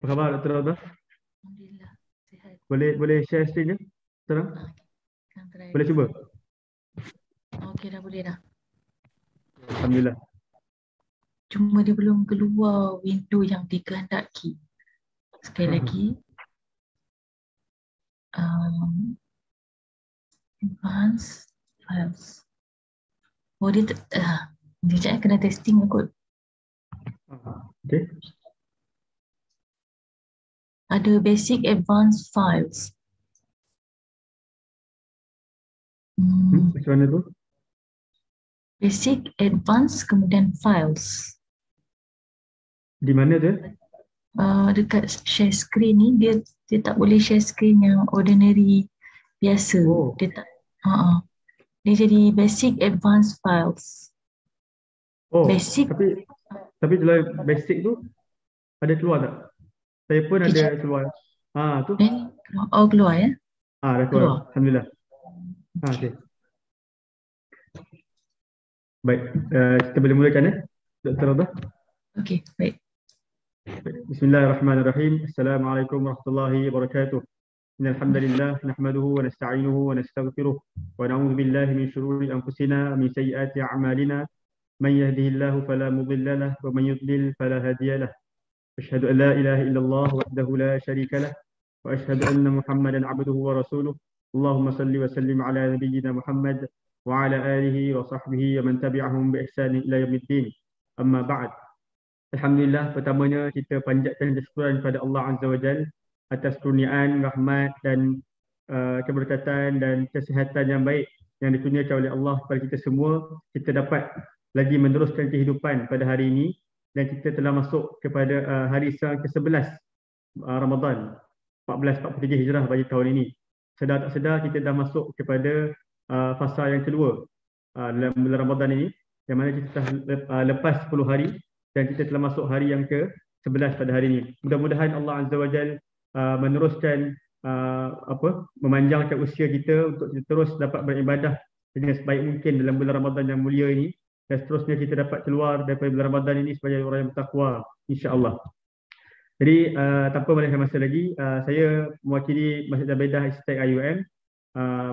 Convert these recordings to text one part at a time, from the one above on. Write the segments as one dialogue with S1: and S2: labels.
S1: Apa khabar Dr. Raudah?
S2: Alhamdulillah, sihat.
S1: Boleh share screen je? Sekarang?
S2: Kan try.
S1: Boleh cuba?
S2: Okey dah, boleh dah.
S1: Alhamdulillah.
S2: Cuma dia belum keluar window yang dikehendaki. Sekali lagi. Advanced files. Oh dia dia cakap kena testing kot.
S1: Okay.
S2: Ada basic advanced files.
S1: Macam mana tu?
S2: Basic advanced kemudian files.
S1: Di mana tu?
S2: Dekat share screen ni dia tak boleh share screen yang ordinary biasa.
S1: Oh.
S2: Dia tak dia jadi basic advanced files.
S1: Oh,
S2: Basic.
S1: tapi dalam basic tu ada keluar tak? Saya pun ada keluar. Tu.
S2: Oh, keluar ya?
S1: Dah keluar. Alhamdulillah. Okay. Baik, kita boleh mulakan Dr. Raudah.
S2: Okey, baik.
S1: Bismillahirrahmanirrahim. Assalamualaikum warahmatullahi wabarakatuh. Innal hamdalillah nahmaduhu wa nasta'inuhu wa nastaghfiruh wa na'udzu billahi min shururi anfusina wa min sayyiati a'malina. Man yahdihillahu fala mudilla lahu wa man yudlil fala hadiya lahu. Asyhadu an la ilaha illallah wahdahu la syarika lahu wa asyhadu anna Muhammadan 'abduhu wa rasuluh. Allahumma salli wa sallim ala nabiyyina Muhammad wa ala alihi wa sahbihi wa man tabi'ahum bi ihsan ila yaumiddin. Amma ba'd. Alhamdulillah, pertamanya kita panjatkan kesyukuran kepada Allah Azza wa Jalla atas kurniaan, rahmat dan keberkatan dan kesihatan yang baik yang dikurniakan oleh Allah kepada kita semua. Kita dapat lagi meneruskan kehidupan pada hari ini dan kita telah masuk kepada hari ke-11 Ramadan 1443 Hijrah bagi tahun ini. Sedar tak sedar kita dah masuk kepada fasa yang kedua dalam bulan Ramadan ini, yang mana kita dah lepas 10 hari dan kita telah masuk hari yang ke-11 pada hari ini. Mudah-mudahan Allah Azza wa Jalla meneruskan memanjangkan usia kita untuk kita terus dapat beribadah dengan sebaik mungkin dalam bulan Ramadan yang mulia ini, dan seterusnya kita dapat keluar daripada bulan Ramadan ini sebagai orang yang bertakwa, insya-Allah. Jadi tanpa melengahkan masa lagi, saya mewakili Masjid Zabedah Istiq IUM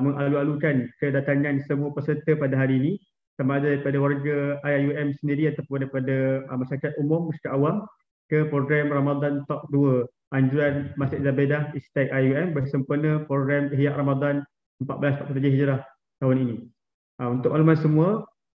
S1: mengalu-alukan kedatangan semua peserta pada hari ini, sama ada daripada warga IUM sendiri ataupun daripada masyarakat umum, masyarakat awam, ke program Ramadan Talk 2 anjuran Masjid Zabedah Istiq IUM bersempena program Ihya Ramadan 1447 Hijrah tahun ini. Untuk makluman semua,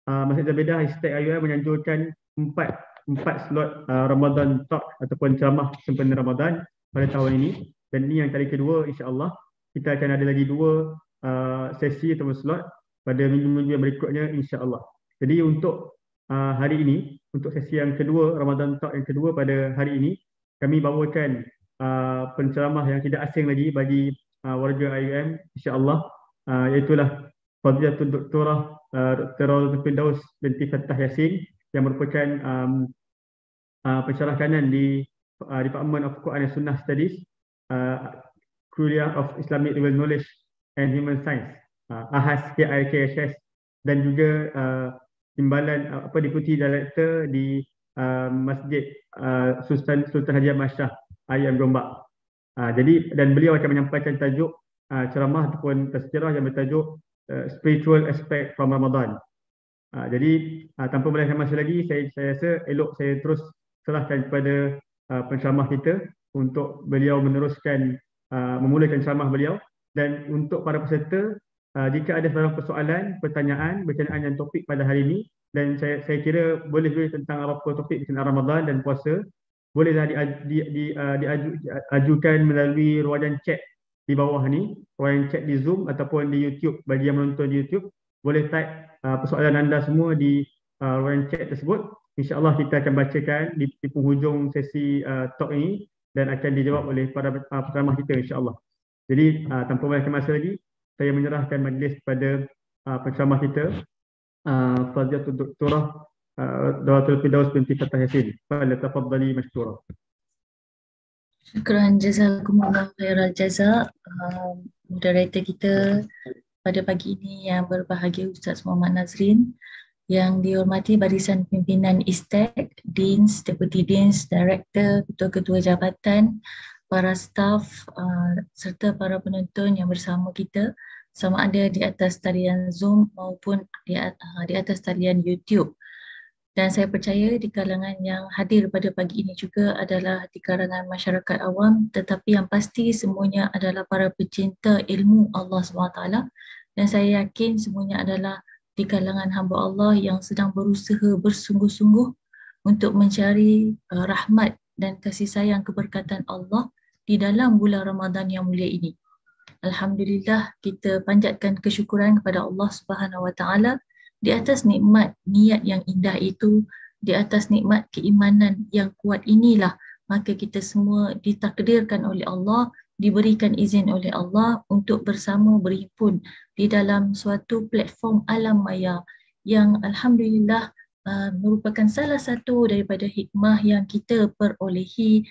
S1: Masjid Zabedah Istiq IUM menyanjurkan 4 slot Ramadan Talk ataupun ceramah sempena Ramadan pada tahun ini, dan ini yang kali kedua, insya-Allah. Kita akan ada lagi 2 sesi atau slot pada minggu-minggu yang berikutnya, insya-Allah. Jadi untuk hari ini, untuk sesi yang kedua, Ramadan Talk yang kedua pada hari ini, kami bawakan penceramah yang tidak asing lagi bagi warga IUM, insya-Allah, iaitulah Fadilatul Doktorah Dr. Firdaus binti Fattah Yassin, yang merupakan pensyarah kanan di Department of Quran and Sunnah Studies, Kuliah of Islamic Level Knowledge and Human Science, AHAS KIKHS, dan juga timbalan Deputy Director di Masjid Sultan Haji Ahmad Shah IUM Gombak. Jadi, dan beliau akan menyampaikan tajuk ceramah ataupun tazkirah yang bertajuk Spiritual Aspect from Ramadan. Jadi tanpa melengahkan masa lagi, saya rasa elok saya terus serahkan kepada penceramah kita untuk beliau meneruskan memulakan ceramah beliau. Dan untuk para peserta, jika ada persoalan, pertanyaan berkenaan dengan topik pada hari ini, dan saya kira boleh juga tentang apa topik berkenaan Ramadan dan puasa, bolehlah diajukan melalui ruangan chat di bawah ni, ruangan chat di Zoom ataupun di YouTube. Bagi yang menonton di YouTube, boleh type persoalan anda semua di ruangan chat tersebut. InsyaAllah kita akan bacakan di penghujung sesi talk ini dan akan dijawab oleh para penceramah kita, insyaAllah. Jadi tanpa melengahkan masa lagi, saya menyerahkan majlis kepada penceramah kita, Fadilatul Doktorah Dr. Firdaus binti Fattah Yassin. Falyatafaddali mashkura.
S2: Syukran, jazakumullah khairal jazak. Moderator kita pada pagi ini yang berbahagia, Ustaz Muhammad Nazrin. Yang dihormati barisan pimpinan ISTEC, Deans, Deputy Deans, Director, Ketua-Ketua Jabatan, para staf serta para penonton yang bersama kita, sama ada di atas talian Zoom maupun di atas talian YouTube. Dan saya percaya di kalangan yang hadir pada pagi ini juga adalah di kalangan masyarakat awam, tetapi yang pasti semuanya adalah para pecinta ilmu Allah SWT, dan saya yakin semuanya adalah di kalangan hamba Allah yang sedang berusaha bersungguh-sungguh untuk mencari rahmat dan kasih sayang keberkatan Allah di dalam bulan Ramadan yang mulia ini. Alhamdulillah, kita panjatkan kesyukuran kepada Allah Subhanahu Wa Taala di atas nikmat niat yang indah itu, di atas nikmat keimanan yang kuat inilah, maka kita semua ditakdirkan oleh Allah, diberikan izin oleh Allah untuk bersama berhimpun di dalam suatu platform alam maya yang alhamdulillah merupakan salah satu daripada hikmah yang kita perolehi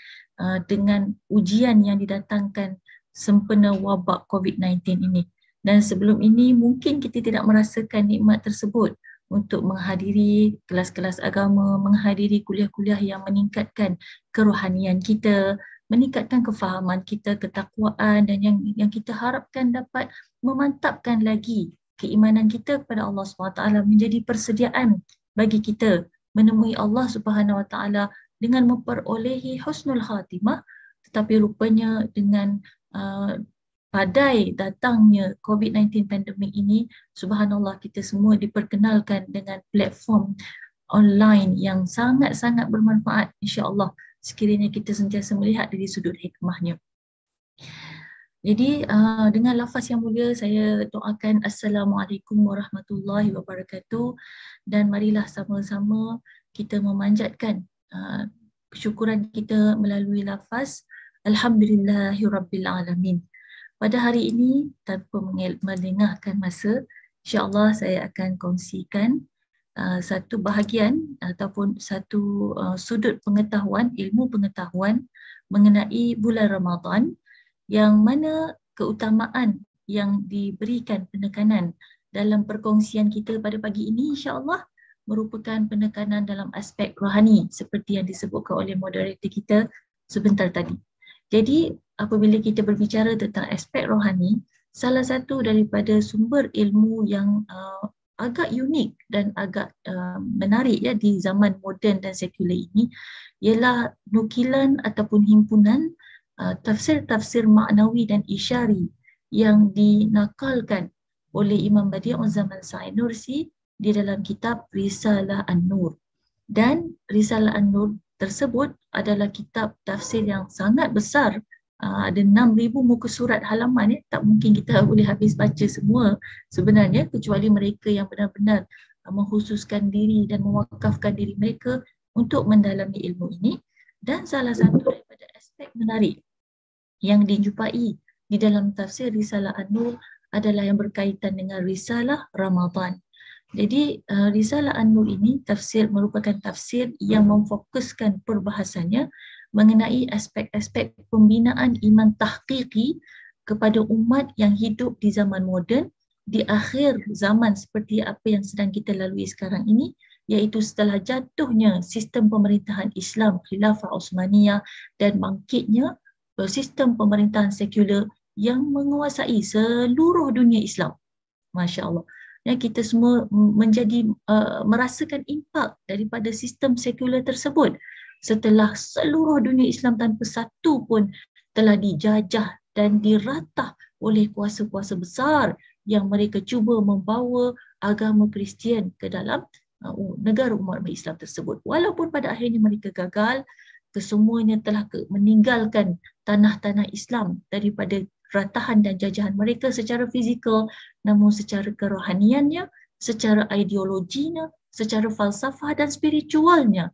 S2: dengan ujian yang didatangkan sempena wabak COVID-19 ini. Dan sebelum ini mungkin kita tidak merasakan nikmat tersebut untuk menghadiri kelas-kelas agama, menghadiri kuliah-kuliah yang meningkatkan kerohanian kita, meningkatkan kefahaman kita, ketakwaan, dan yang kita harapkan dapat memantapkan lagi keimanan kita kepada Allah SWT, menjadi persediaan bagi kita menemui Allah SWT dengan memperolehi husnul khatimah. Tetapi rupanya dengan padai datangnya COVID-19 pandemik ini, subhanallah, kita semua diperkenalkan dengan platform online yang sangat-sangat bermanfaat, insya-Allah, sekiranya kita sentiasa melihat dari sudut hikmahnya. Jadi dengan lafaz yang mulia saya doakan Assalamualaikum warahmatullahi wabarakatuh, dan marilah sama-sama kita memanjatkan kesyukuran kita melalui lafaz Alhamdulillahirabbil alamin. Pada hari ini, tanpa melengahkan masa, insya-Allah saya akan kongsikan satu bahagian ataupun satu sudut pengetahuan, ilmu pengetahuan mengenai bulan Ramadan, yang mana keutamaan yang diberikan penekanan dalam perkongsian kita pada pagi ini insya-Allah merupakan penekanan dalam aspek rohani seperti yang disebutkan oleh moderator kita sebentar tadi. Jadi apabila kita berbicara tentang aspek rohani, salah satu daripada sumber ilmu yang agak unik dan agak menarik ya di zaman moden dan sekular ini ialah nukilan ataupun himpunan tafsir-tafsir maknawi dan isyari yang dinakalkan oleh Imam Badi'uz Zaman Sa'id Nursi di dalam kitab Risalah An-Nur. Dan Risalah An-Nur tersebut adalah kitab tafsir yang sangat besar, ada 6,000 muka surat halaman, tak mungkin kita boleh habis baca semua sebenarnya, kecuali mereka yang benar-benar mengkhususkan diri dan mewakafkan diri mereka untuk mendalami ilmu ini. Dan salah satu daripada aspek menarik yang dijumpai di dalam tafsir Risalah An-Nur adalah yang berkaitan dengan Risalah Ramadan. Jadi Risalah An-Nur ini merupakan tafsir yang memfokuskan perbahasannya mengenai aspek-aspek pembinaan iman tahqiqi kepada umat yang hidup di zaman moden, di akhir zaman seperti apa yang sedang kita lalui sekarang ini, iaitu setelah jatuhnya sistem pemerintahan Islam Khilafah Osmaniyah dan bangkitnya sistem pemerintahan sekular yang menguasai seluruh dunia Islam. Masya Allah. Ya, kita semua merasakan impak daripada sistem sekular tersebut setelah seluruh dunia Islam tanpa satu pun telah dijajah dan diratah oleh kuasa-kuasa besar yang mereka cuba membawa agama Kristian ke dalam negara umat Islam tersebut. Walaupun pada akhirnya mereka gagal, kesemuanya telah meninggalkan tanah-tanah Islam daripada ratahan dan jajahan mereka secara fizikal, namun secara kerohaniannya, secara ideologinya, secara falsafah dan spiritualnya,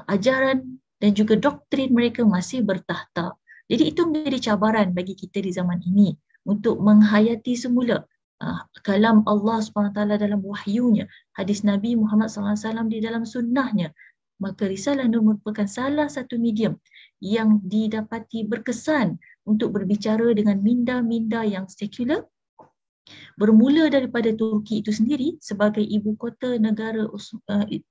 S2: ajaran dan juga doktrin mereka masih bertahta. Jadi itu menjadi cabaran bagi kita di zaman ini untuk menghayati semula kalam Allah SWT dalam wahyunya, hadis Nabi Muhammad SAW di dalam sunnahnya. Maka Risalah Nur merupakan salah satu medium yang didapati berkesan untuk berbicara dengan minda-minda yang sekular Bermula daripada Turki itu sendiri sebagai ibu kota negara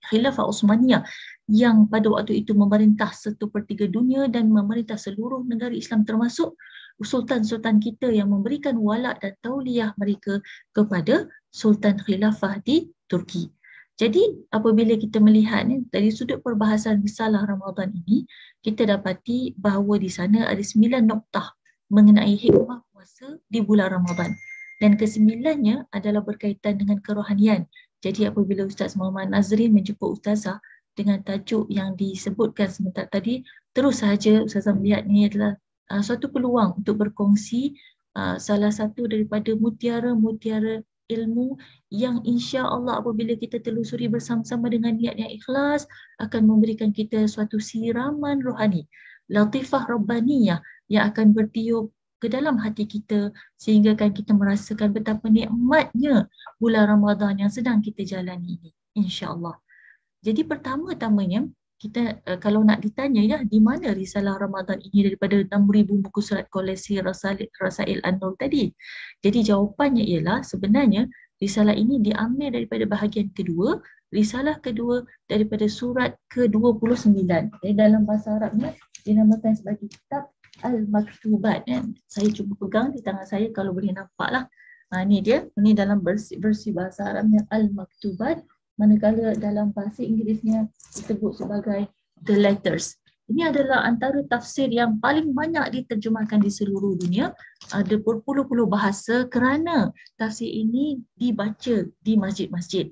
S2: Khilafah Osmaniyah yang pada waktu itu memerintah 1/3 dunia dan memerintah seluruh negara Islam, termasuk sultan-sultan kita yang memberikan wala' dan tauliah mereka kepada Sultan Khilafah di Turki. Jadi apabila kita melihat dari sudut perbahasan risalah Ramadan ini, kita dapati bahawa di sana ada 9 noktah mengenai hikmah puasa di bulan Ramadan. Dan kesembilannya adalah berkaitan dengan kerohanian. Jadi apabila Ustaz Muhammad Nazrin menjumpa Ustazah dengan tajuk yang disebutkan sebentar tadi, terus sahaja Ustazah melihat ini adalah suatu peluang untuk berkongsi salah satu daripada mutiara-mutiara ilmu yang insya-Allah apabila kita telusuri bersama-sama dengan niat yang ikhlas akan memberikan kita suatu siraman rohani, latifah rabbaniyah yang akan bertiup ke dalam hati kita sehingga kan kita merasakan betapa nikmatnya bulan Ramadan yang sedang kita jalani ini, insya-Allah. Jadi pertama-tamanya kita kalau nak ditanya ya di mana risalah Ramadan ini daripada 6,000 buku surat koleksi Rasail An-Nur tadi. Jadi jawapannya ialah sebenarnya risalah ini diambil daripada bahagian kedua, risalah kedua daripada surat ke-29. Jadi dalam bahasa Arabnya dinamakan sebagai kitab Al-Maktubat. Saya cuba pegang di tangan saya kalau boleh nampak lah. Ini dia, ini dalam versi bahasa Arabnya Al-Maktubat. Manakala dalam bahasa Inggerisnya disebut sebagai The Letters. Ini adalah antara tafsir yang paling banyak diterjemahkan di seluruh dunia. Ada berpuluh-puluh bahasa kerana tafsir ini dibaca di masjid-masjid.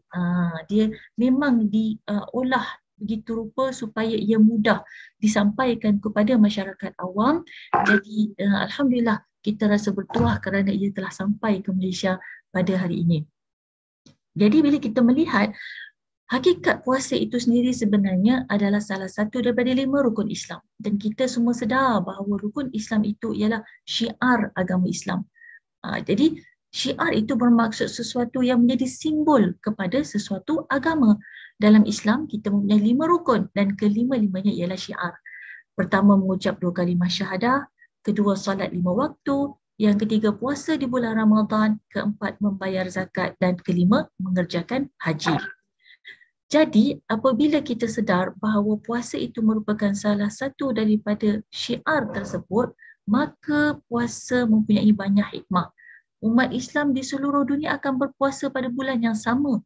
S2: Dia memang diolah begitu rupa supaya ia mudah disampaikan kepada masyarakat awam. Jadi Alhamdulillah kita rasa bertuah kerana ia telah sampai ke Malaysia pada hari ini. Jadi bila kita melihat hakikat puasa itu sendiri sebenarnya adalah salah satu daripada 5 rukun Islam. Dan kita semua sedar bahawa rukun Islam itu ialah syiar agama Islam. Jadi syiar itu bermaksud sesuatu yang menjadi simbol kepada sesuatu agama. Dalam Islam kita mempunyai 5 rukun dan kelima-limanya ialah syiar. Pertama mengucap 2 kalimah syahadah, kedua solat 5 waktu, yang ketiga puasa di bulan Ramadan, keempat membayar zakat dan kelima mengerjakan haji. Jadi apabila kita sedar bahawa puasa itu merupakan salah satu daripada syiar tersebut, maka puasa mempunyai banyak hikmah. Umat Islam di seluruh dunia akan berpuasa pada bulan yang sama,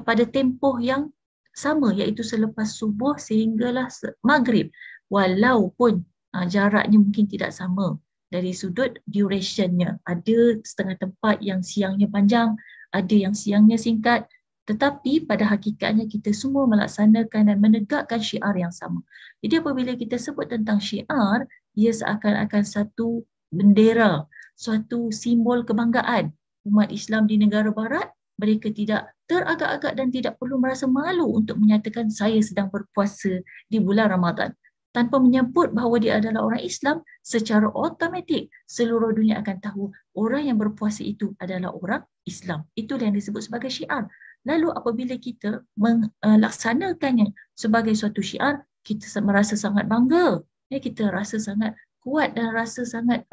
S2: pada tempoh yang sama, iaitu selepas subuh sehinggalah maghrib, walaupun jaraknya mungkin tidak sama. Dari sudut durationnya, ada setengah tempat yang siangnya panjang, ada yang siangnya singkat, tetapi pada hakikatnya kita semua melaksanakan dan menegakkan syiar yang sama. Jadi apabila kita sebut tentang syiar, ia seakan-akan satu bendera, suatu simbol kebanggaan. Umat Islam di negara barat, mereka tidak teragak-agak dan tidak perlu merasa malu untuk menyatakan saya sedang berpuasa di bulan Ramadan. Tanpa menyebut bahawa dia adalah orang Islam, secara automatik seluruh dunia akan tahu orang yang berpuasa itu adalah orang Islam. Itulah yang disebut sebagai syiar. Lalu apabila kita melaksanakannya sebagai suatu syiar, kita merasa sangat bangga. Kita rasa sangat kuat dan rasa sangat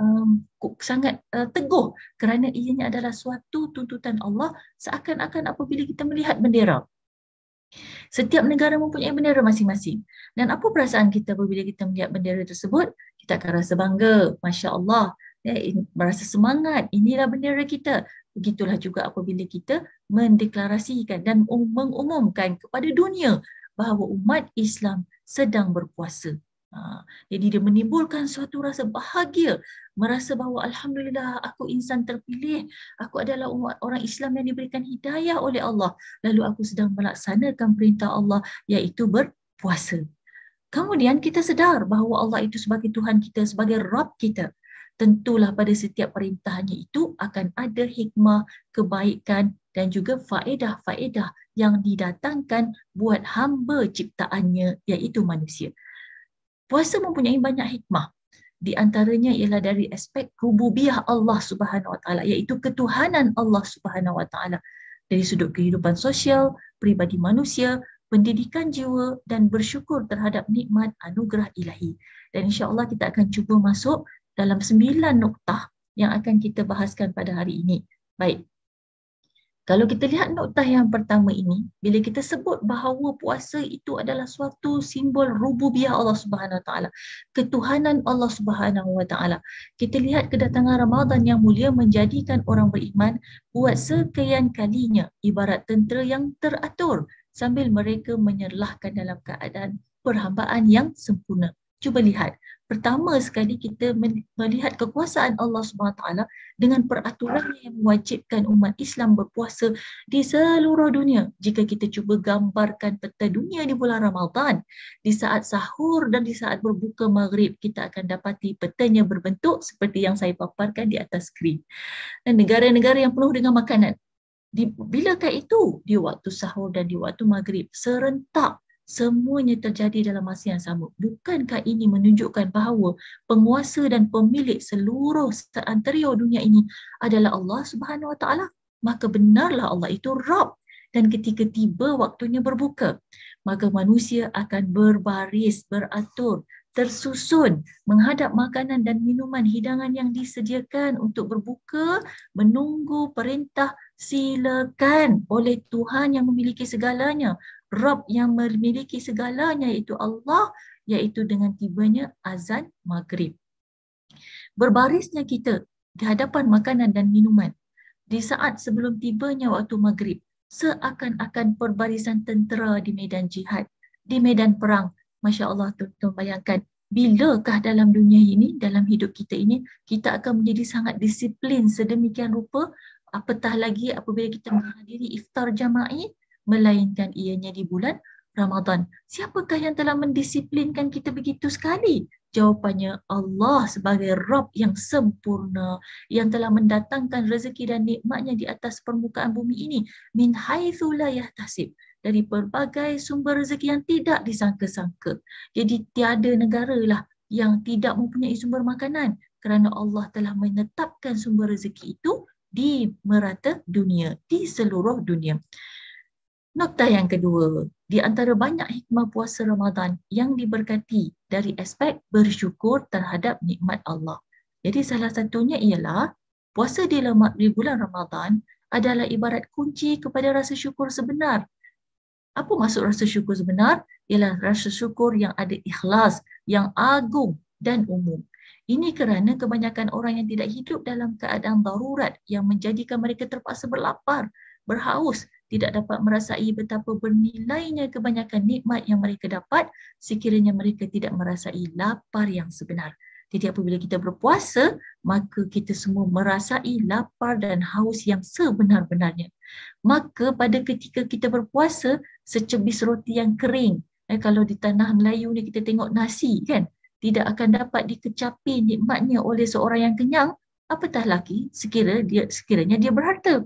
S2: teguh kerana ianya adalah suatu tuntutan Allah, seakan-akan apabila kita melihat bendera. Setiap negara mempunyai bendera masing-masing. Dan apa perasaan kita apabila kita melihat bendera tersebut? Kita akan rasa bangga, Masya Allah, merasa semangat, inilah bendera kita. Begitulah juga apabila kita mendeklarasikan dan mengumumkan kepada dunia bahawa umat Islam sedang berpuasa. Jadi dia menimbulkan suatu rasa bahagia, merasa bahawa Alhamdulillah aku insan terpilih, aku adalah orang Islam yang diberikan hidayah oleh Allah, lalu aku sedang melaksanakan perintah Allah iaitu berpuasa. Kemudian kita sedar bahawa Allah itu sebagai Tuhan kita, sebagai Rabb kita. Tentulah pada setiap perintahnya itu akan ada hikmah, kebaikan dan juga faedah-faedah yang didatangkan buat hamba ciptaannya iaitu manusia. Puasa mempunyai banyak hikmah. Di antaranya ialah dari aspek rububiyah Allah Subhanahu Wa Taala, iaitu ketuhanan Allah Subhanahu Wa Taala dari sudut kehidupan sosial, pribadi manusia, pendidikan jiwa dan bersyukur terhadap nikmat anugerah ilahi. Dan insya-Allah kita akan cuba masuk dalam 9 noktah yang akan kita bahaskan pada hari ini. Baik, Kalau kita lihat noktah yang pertama ini, bila kita sebut bahawa puasa itu adalah suatu simbol rububiyah Allah Subhanahu Wa Taala, ketuhanan Allah Subhanahu Wa Taala. Kita lihat kedatangan Ramadan yang mulia menjadikan orang beriman buat sekian kalinya ibarat tentera yang teratur sambil mereka menyerlahkan dalam keadaan perhambaan yang sempurna. Cuba lihat, pertama sekali kita melihat kekuasaan Allah SWT dengan peraturan yang mewajibkan umat Islam berpuasa di seluruh dunia. Jika kita cuba gambarkan peta dunia di bulan Ramadan, di saat sahur dan di saat berbuka maghrib, kita akan dapati petanya berbentuk seperti yang saya paparkan di atas skrin. Dan negara-negara yang penuh dengan makanan. Bilakah itu? Di waktu sahur dan di waktu maghrib. Serentak. Semuanya terjadi dalam masa yang sama. Bukankah ini menunjukkan bahawa penguasa dan pemilik seluruh anterior dunia ini adalah Allah Subhanahu Wa Taala? Maka benarlah Allah itu Rabb. Dan ketika tiba waktunya berbuka, maka manusia akan berbaris, beratur, tersusun, menghadap makanan dan minuman hidangan yang disediakan untuk berbuka, menunggu perintah silakan oleh Tuhan yang memiliki segalanya. Rabb yang memiliki segalanya iaitu Allah, iaitu dengan tibanya azan maghrib. Berbarisnya kita di hadapan makanan dan minuman di saat sebelum tibanya waktu maghrib, seakan-akan perbarisan tentera di medan jihad, di medan perang. Masya Allah, tuan-tuan bayangkan, bilakah dalam dunia ini, dalam hidup kita ini, kita akan menjadi sangat disiplin sedemikian rupa, apatah lagi apabila kita menghadiri iftar jama'i, melainkan ianya di bulan Ramadan. Siapakah yang telah mendisiplinkan kita begitu sekali? Jawapannya Allah sebagai Rabb yang sempurna, yang telah mendatangkan rezeki dan nikmatnya di atas permukaan bumi ini. Min haitsu la yahtasib. Dari pelbagai sumber rezeki yang tidak disangka-sangka. Jadi tiada negara lah yang tidak mempunyai sumber makanan kerana Allah telah menetapkan sumber rezeki itu di merata dunia, di seluruh dunia. Nokta yang kedua, di antara banyak hikmah puasa Ramadan yang diberkati dari aspek bersyukur terhadap nikmat Allah. Jadi salah satunya ialah puasa di bulan Ramadan adalah ibarat kunci kepada rasa syukur sebenar. Apa maksud rasa syukur sebenar? Ialah rasa syukur yang ada ikhlas, yang agung dan umum. Ini kerana kebanyakan orang yang tidak hidup dalam keadaan darurat yang menjadikan mereka terpaksa berlapar, berhaus, tidak dapat merasai betapa bernilainya kebanyakan nikmat yang mereka dapat sekiranya mereka tidak merasai lapar yang sebenar. Jadi apabila kita berpuasa, maka kita semua merasai lapar dan haus yang sebenar-benarnya. Maka pada ketika kita berpuasa, secebis roti yang kering, kalau di tanah Melayu ni kita tengok nasi kan, tidak akan dapat dikecapi nikmatnya oleh seorang yang kenyang, apatah lagi sekiranya dia berharta.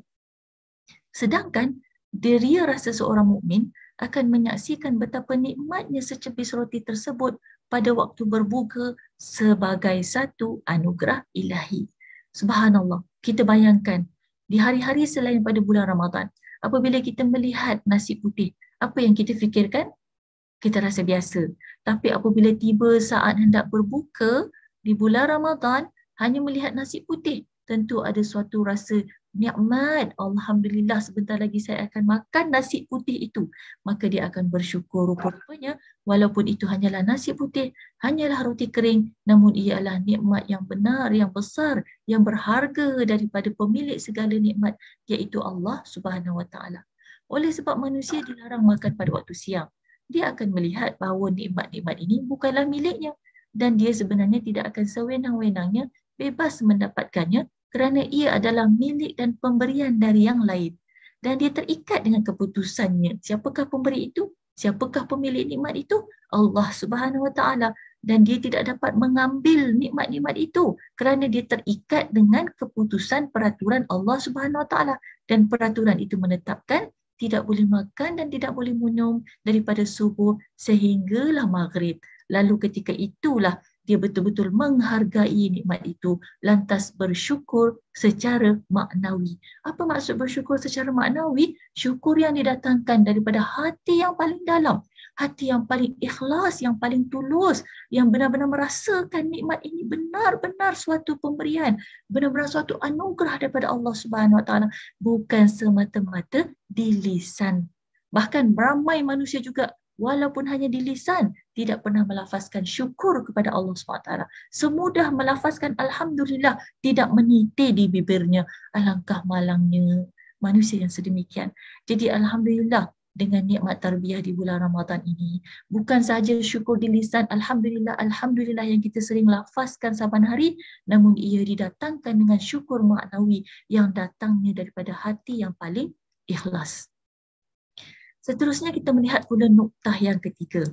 S2: Sedangkan dia rasa seorang mukmin akan menyaksikan betapa nikmatnya secebis roti tersebut pada waktu berbuka sebagai satu anugerah ilahi. Subhanallah, kita bayangkan di hari-hari selain pada bulan Ramadan, apabila kita melihat nasi putih, apa yang kita fikirkan? Kita rasa biasa. Tapi apabila tiba saat hendak berbuka di bulan Ramadan, hanya melihat nasi putih, tentu ada suatu rasa nikmat. Alhamdulillah, sebentar lagi saya akan makan nasi putih itu. Maka dia akan bersyukur rupa-rupanya walaupun itu hanyalah nasi putih, hanyalah roti kering, namun ia adalah nikmat yang benar, yang besar, yang berharga daripada pemilik segala nikmat, iaitu Allah Subhanahu Wa Taala. Oleh sebab manusia dilarang makan pada waktu siang, dia akan melihat bahawa nikmat-nikmat ini bukanlah miliknya dan dia sebenarnya tidak akan sewenang-wenangnya bebas mendapatkannya kerana ia adalah milik dan pemberian dari yang lain. Dan dia terikat dengan keputusannya. Siapakah pemberi itu? Siapakah pemilik nikmat itu? Allah Subhanahu Wa Taala. Dan dia tidak dapat mengambil nikmat-nikmat itu kerana dia terikat dengan keputusan peraturan Allah Subhanahu Wa Taala. Dan peraturan itu menetapkan tidak boleh makan dan tidak boleh minum daripada subuh sehinggalah maghrib. Lalu ketika itulah dia betul-betul menghargai nikmat itu, lantas bersyukur secara maknawi. Apa maksud bersyukur secara maknawi? Syukur yang didatangkan daripada hati yang paling dalam. hati yang paling ikhlas, yang paling tulus, yang benar-benar merasakan nikmat ini benar-benar suatu pemberian, benar-benar suatu anugerah daripada Allah Subhanahu Wa Taala, bukan semata-mata di lisan. Bahkan ramai manusia juga walaupun hanya di lisan tidak pernah melafazkan syukur kepada Allah SWT. Semudah melafazkan Alhamdulillah, tidak meniti di bibirnya. Alangkah malangnya manusia yang sedemikian. Jadi Alhamdulillah dengan nikmat tarbiyah di bulan Ramadan ini, bukan sahaja syukur di lisan, Alhamdulillah, Alhamdulillah yang kita sering lafazkan saban hari, namun ia didatangkan dengan syukur maknawi yang datangnya daripada hati yang paling ikhlas. Seterusnya kita melihat pula noktah yang ketiga.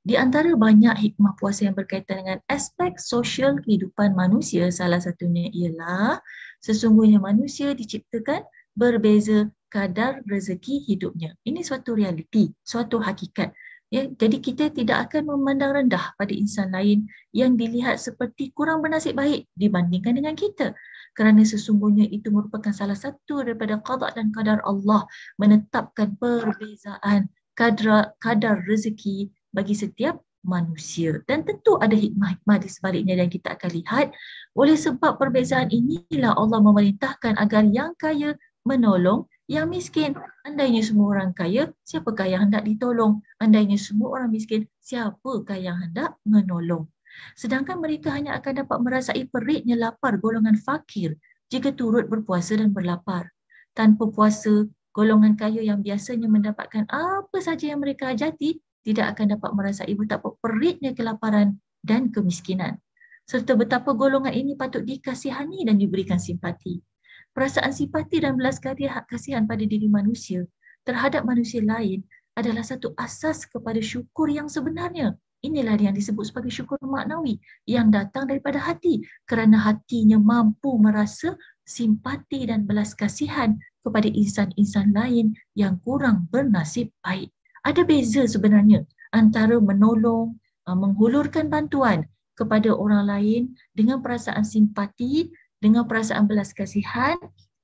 S2: Di antara banyak hikmah puasa yang berkaitan dengan aspek sosial kehidupan manusia, salah satunya ialah sesungguhnya manusia diciptakan berbeza kadar rezeki hidupnya. Ini suatu realiti, suatu hakikat. Ya, jadi kita tidak akan memandang rendah pada insan lain yang dilihat seperti kurang bernasib baik dibandingkan dengan kita. Kerana sesungguhnya itu merupakan salah satu daripada qada dan qadar Allah menetapkan perbezaan kadar rezeki bagi setiap manusia. Dan tentu ada hikmah-hikmah di sebaliknya yang kita akan lihat. Oleh sebab perbezaan inilah Allah memerintahkan agar yang kaya menolong yang miskin. Andainya semua orang kaya, siapakah yang hendak ditolong? Andainya semua orang miskin, siapakah yang hendak menolong? Sedangkan mereka hanya akan dapat merasai peritnya lapar golongan fakir jika turut berpuasa dan berlapar. Tanpa puasa, golongan kaya yang biasanya mendapatkan apa saja yang mereka hajati tidak akan dapat merasai betapa peritnya kelaparan dan kemiskinan. Serta betapa golongan ini patut dikasihani dan diberikan simpati. Perasaan simpati dan belas kasihan pada diri manusia terhadap manusia lain adalah satu asas kepada syukur yang sebenarnya. Inilah yang disebut sebagai syukur maknawi yang datang daripada hati kerana hatinya mampu merasa simpati dan belas kasihan kepada insan-insan lain yang kurang bernasib baik. Ada beza sebenarnya antara menolong, menghulurkan bantuan kepada orang lain dengan perasaan simpati, dengan perasaan belas kasihan,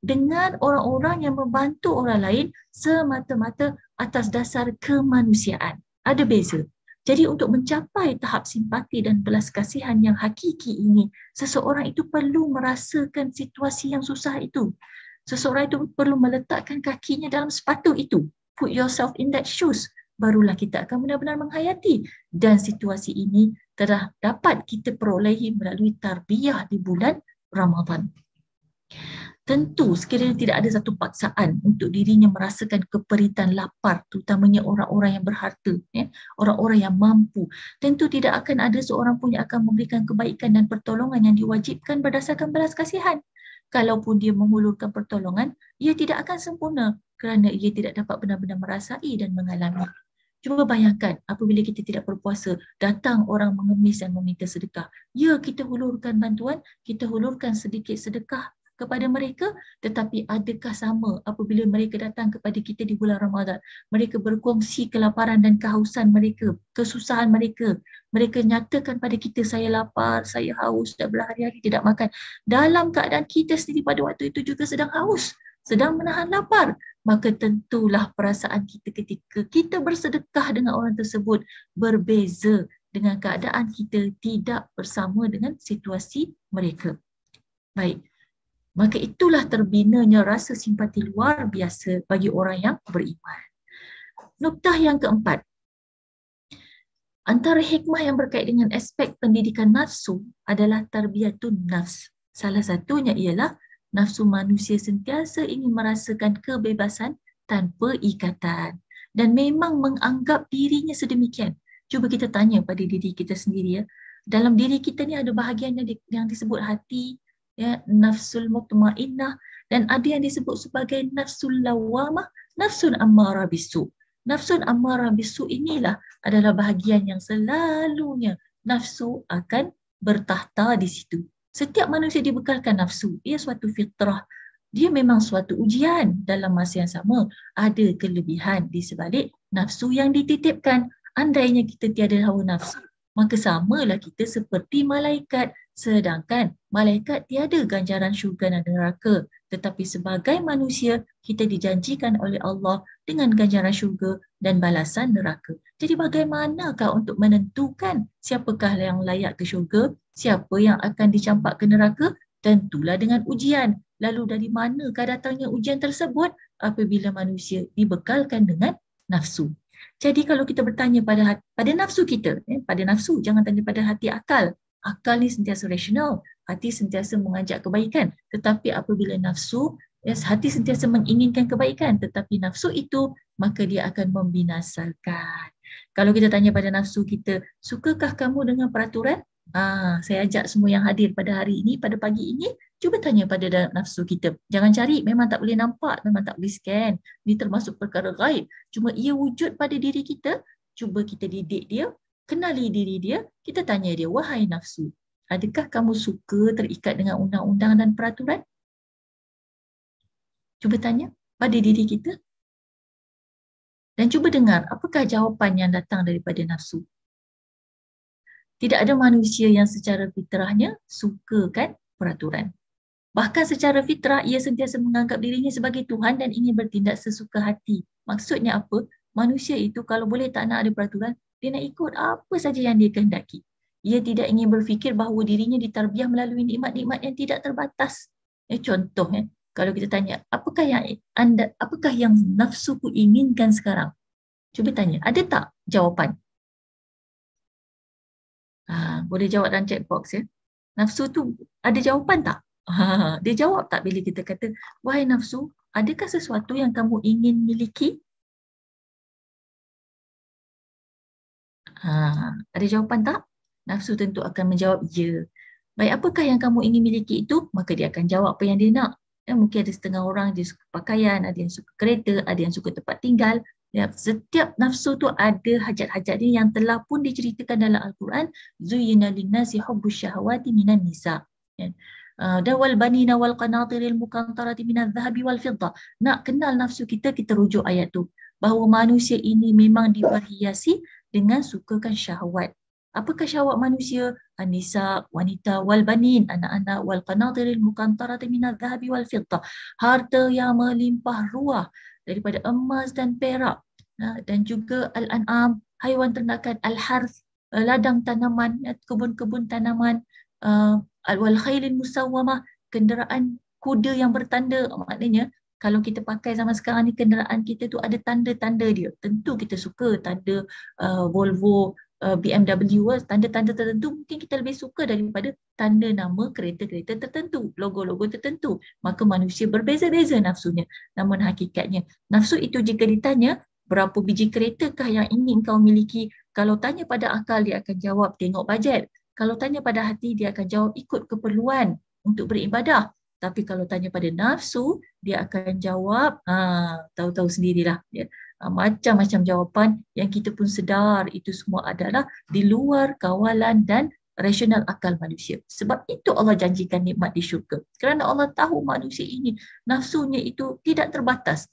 S2: dengan orang-orang yang membantu orang lain semata-mata atas dasar kemanusiaan. Ada beza. Jadi untuk mencapai tahap simpati dan belas kasihan yang hakiki ini, seseorang itu perlu merasakan situasi yang susah itu. Seseorang itu perlu meletakkan kakinya dalam sepatu itu. Put yourself in that shoes. Barulah kita akan benar-benar menghayati. Dan situasi ini telah dapat kita perolehi melalui tarbiyah di bulan Ramadan. Tentu sekiranya tidak ada satu paksaan untuk dirinya merasakan keperitan lapar, terutamanya orang-orang yang berharta, orang-orang yang mampu, tentu tidak akan ada seorang pun yang akan memberikan kebaikan dan pertolongan yang diwajibkan berdasarkan belas kasihan. Kalaupun dia menghulurkan pertolongan, ia tidak akan sempurna kerana ia tidak dapat benar-benar merasai dan mengalami. Cuba bayangkan apabila kita tidak berpuasa, datang orang mengemis dan meminta sedekah. Ya, kita hulurkan bantuan, kita hulurkan sedikit sedekah kepada mereka, tetapi adakah sama apabila mereka datang kepada kita di bulan Ramadan? Mereka berkongsi kelaparan dan kehausan mereka, kesusahan mereka. Mereka nyatakan pada kita, saya lapar, saya haus, dah berhari-hari tidak makan. Dalam keadaan kita sendiri pada waktu itu juga sedang haus, sedang menahan lapar. Maka tentulah perasaan kita ketika kita bersedekah dengan orang tersebut berbeza dengan keadaan kita tidak bersama dengan situasi mereka. Baik. Maka itulah terbinanya rasa simpati luar biasa bagi orang yang beriman. Noktah yang keempat. Antara hikmah yang berkait dengan aspek pendidikan nafsu adalah tarbiyatun nafs. Salah satunya ialah nafsu manusia sentiasa ingin merasakan kebebasan tanpa ikatan. Dan memang menganggap dirinya sedemikian. Cuba kita tanya pada diri kita sendiri. Ya. Dalam diri kita ni ada bahagian yang disebut hati, ya, nafsul mutmainnah, dan ada yang disebut sebagai nafsul lawamah, nafsun ammarah bisu. Nafsun ammarah bisu inilah adalah bahagian yang selalunya nafsu akan bertahta di situ. Setiap manusia dibekalkan nafsu, ia suatu fitrah. Dia memang suatu ujian. Dalam masa yang sama, ada kelebihan di sebalik nafsu yang dititipkan. Andainya kita tiada hawa nafsu, maka samalah kita seperti malaikat. Sedangkan malaikat tiada ganjaran syurga dan neraka. Tetapi sebagai manusia, kita dijanjikan oleh Allah dengan ganjaran syurga dan balasan neraka. Jadi bagaimanakah untuk menentukan siapakah yang layak ke syurga, siapa yang akan dicampak ke neraka? Tentulah dengan ujian. Lalu dari manakah datangnya ujian tersebut? Apabila manusia dibekalkan dengan nafsu. Jadi kalau kita bertanya pada nafsu kita, pada nafsu, jangan tanya pada hati akal. Akal ni sentiasa rasional, hati sentiasa mengajak kebaikan. Tetapi apabila nafsu, hati sentiasa menginginkan kebaikan, tetapi nafsu itu, maka dia akan membinasakan. Kalau kita tanya pada nafsu kita, sukakah kamu dengan peraturan? Saya ajak semua yang hadir pada hari ini, pada pagi ini, cuba tanya pada nafsu kita. Jangan cari, memang tak boleh nampak, memang tak boleh scan. Ini termasuk perkara gaib. Cuma ia wujud pada diri kita, cuba kita didik dia, kenali diri dia, kita tanya dia, wahai nafsu, adakah kamu suka terikat dengan undang-undang dan peraturan? Cuba tanya pada diri kita. Dan cuba dengar, apakah jawapan yang datang daripada nafsu? Tidak ada manusia yang secara fitrahnya sukakan peraturan. Bahkan secara fitrah, ia sentiasa menganggap dirinya sebagai Tuhan dan ingin bertindak sesuka hati. Maksudnya apa? Manusia itu kalau boleh tak nak ada peraturan, dia nak ikut apa saja yang dia kehendaki. Ia tidak ingin berfikir bahawa dirinya ditarbiah melalui nikmat-nikmat yang tidak terbatas. Contoh, kalau kita tanya, apakah yang nafsuku inginkan sekarang? Cuba tanya, ada tak jawapan? Boleh jawab dalam chat box ya. Nafsu tu ada jawapan tak? Dia jawab tak bila kita kata, wahai nafsu, adakah sesuatu yang kamu ingin miliki? Ada jawapan tak? Nafsu tentu akan menjawab ya. Baik, apakah yang kamu ingin miliki itu? Maka dia akan jawab apa yang dia nak. Mungkin ada setengah orang dia suka pakaian, ada yang suka kereta, ada yang suka tempat tinggal. Setiap nafsu tu ada hajat-hajat dia yang telah pun diceritakan dalam Al-Quran. Zuyyina linnasi hubbus syahawati minan nisa. Dawal banina wal qanatiril muqantarati minadh dhahabi wal fiddah. Nak kenal nafsu kita, kita rujuk ayat tu. Bahawa manusia ini memang diperhiasi dengan sukakan syahwat. Apakah syahwat manusia? An-nisa, wanita, wal banin, anak-anak, wal qanatiril muqantarati minadh dhahabi wal fiddah. Harta yang melimpah ruah daripada emas dan perak, dan juga al-an'am, haiwan ternakan, al-harth, ladang tanaman, kebun-kebun tanaman, wal khailin musawwamah, kenderaan kuda yang bertanda. Maknanya kalau kita pakai zaman sekarang ni, kenderaan kita tu ada tanda-tanda dia. Tentu kita suka tanda Volvo, BMW, tanda-tanda tertentu mungkin kita lebih suka daripada tanda nama kereta-kereta tertentu, logo-logo tertentu. Maka manusia berbeza-beza nafsunya. Namun hakikatnya, nafsu itu jika ditanya, berapa biji keretakah yang ingin kau miliki? Kalau tanya pada akal, dia akan jawab, tengok bajet. Kalau tanya pada hati, dia akan jawab, ikut keperluan untuk beribadah. Tapi kalau tanya pada nafsu, dia akan jawab, tahu-tahu sendirilah. Macam-macam jawapan yang kita pun sedar itu semua adalah di luar kawalan dan rasional akal manusia. Sebab itu Allah janjikan nikmat di syurga. Kerana Allah tahu manusia ini nafsunya itu tidak terbatas.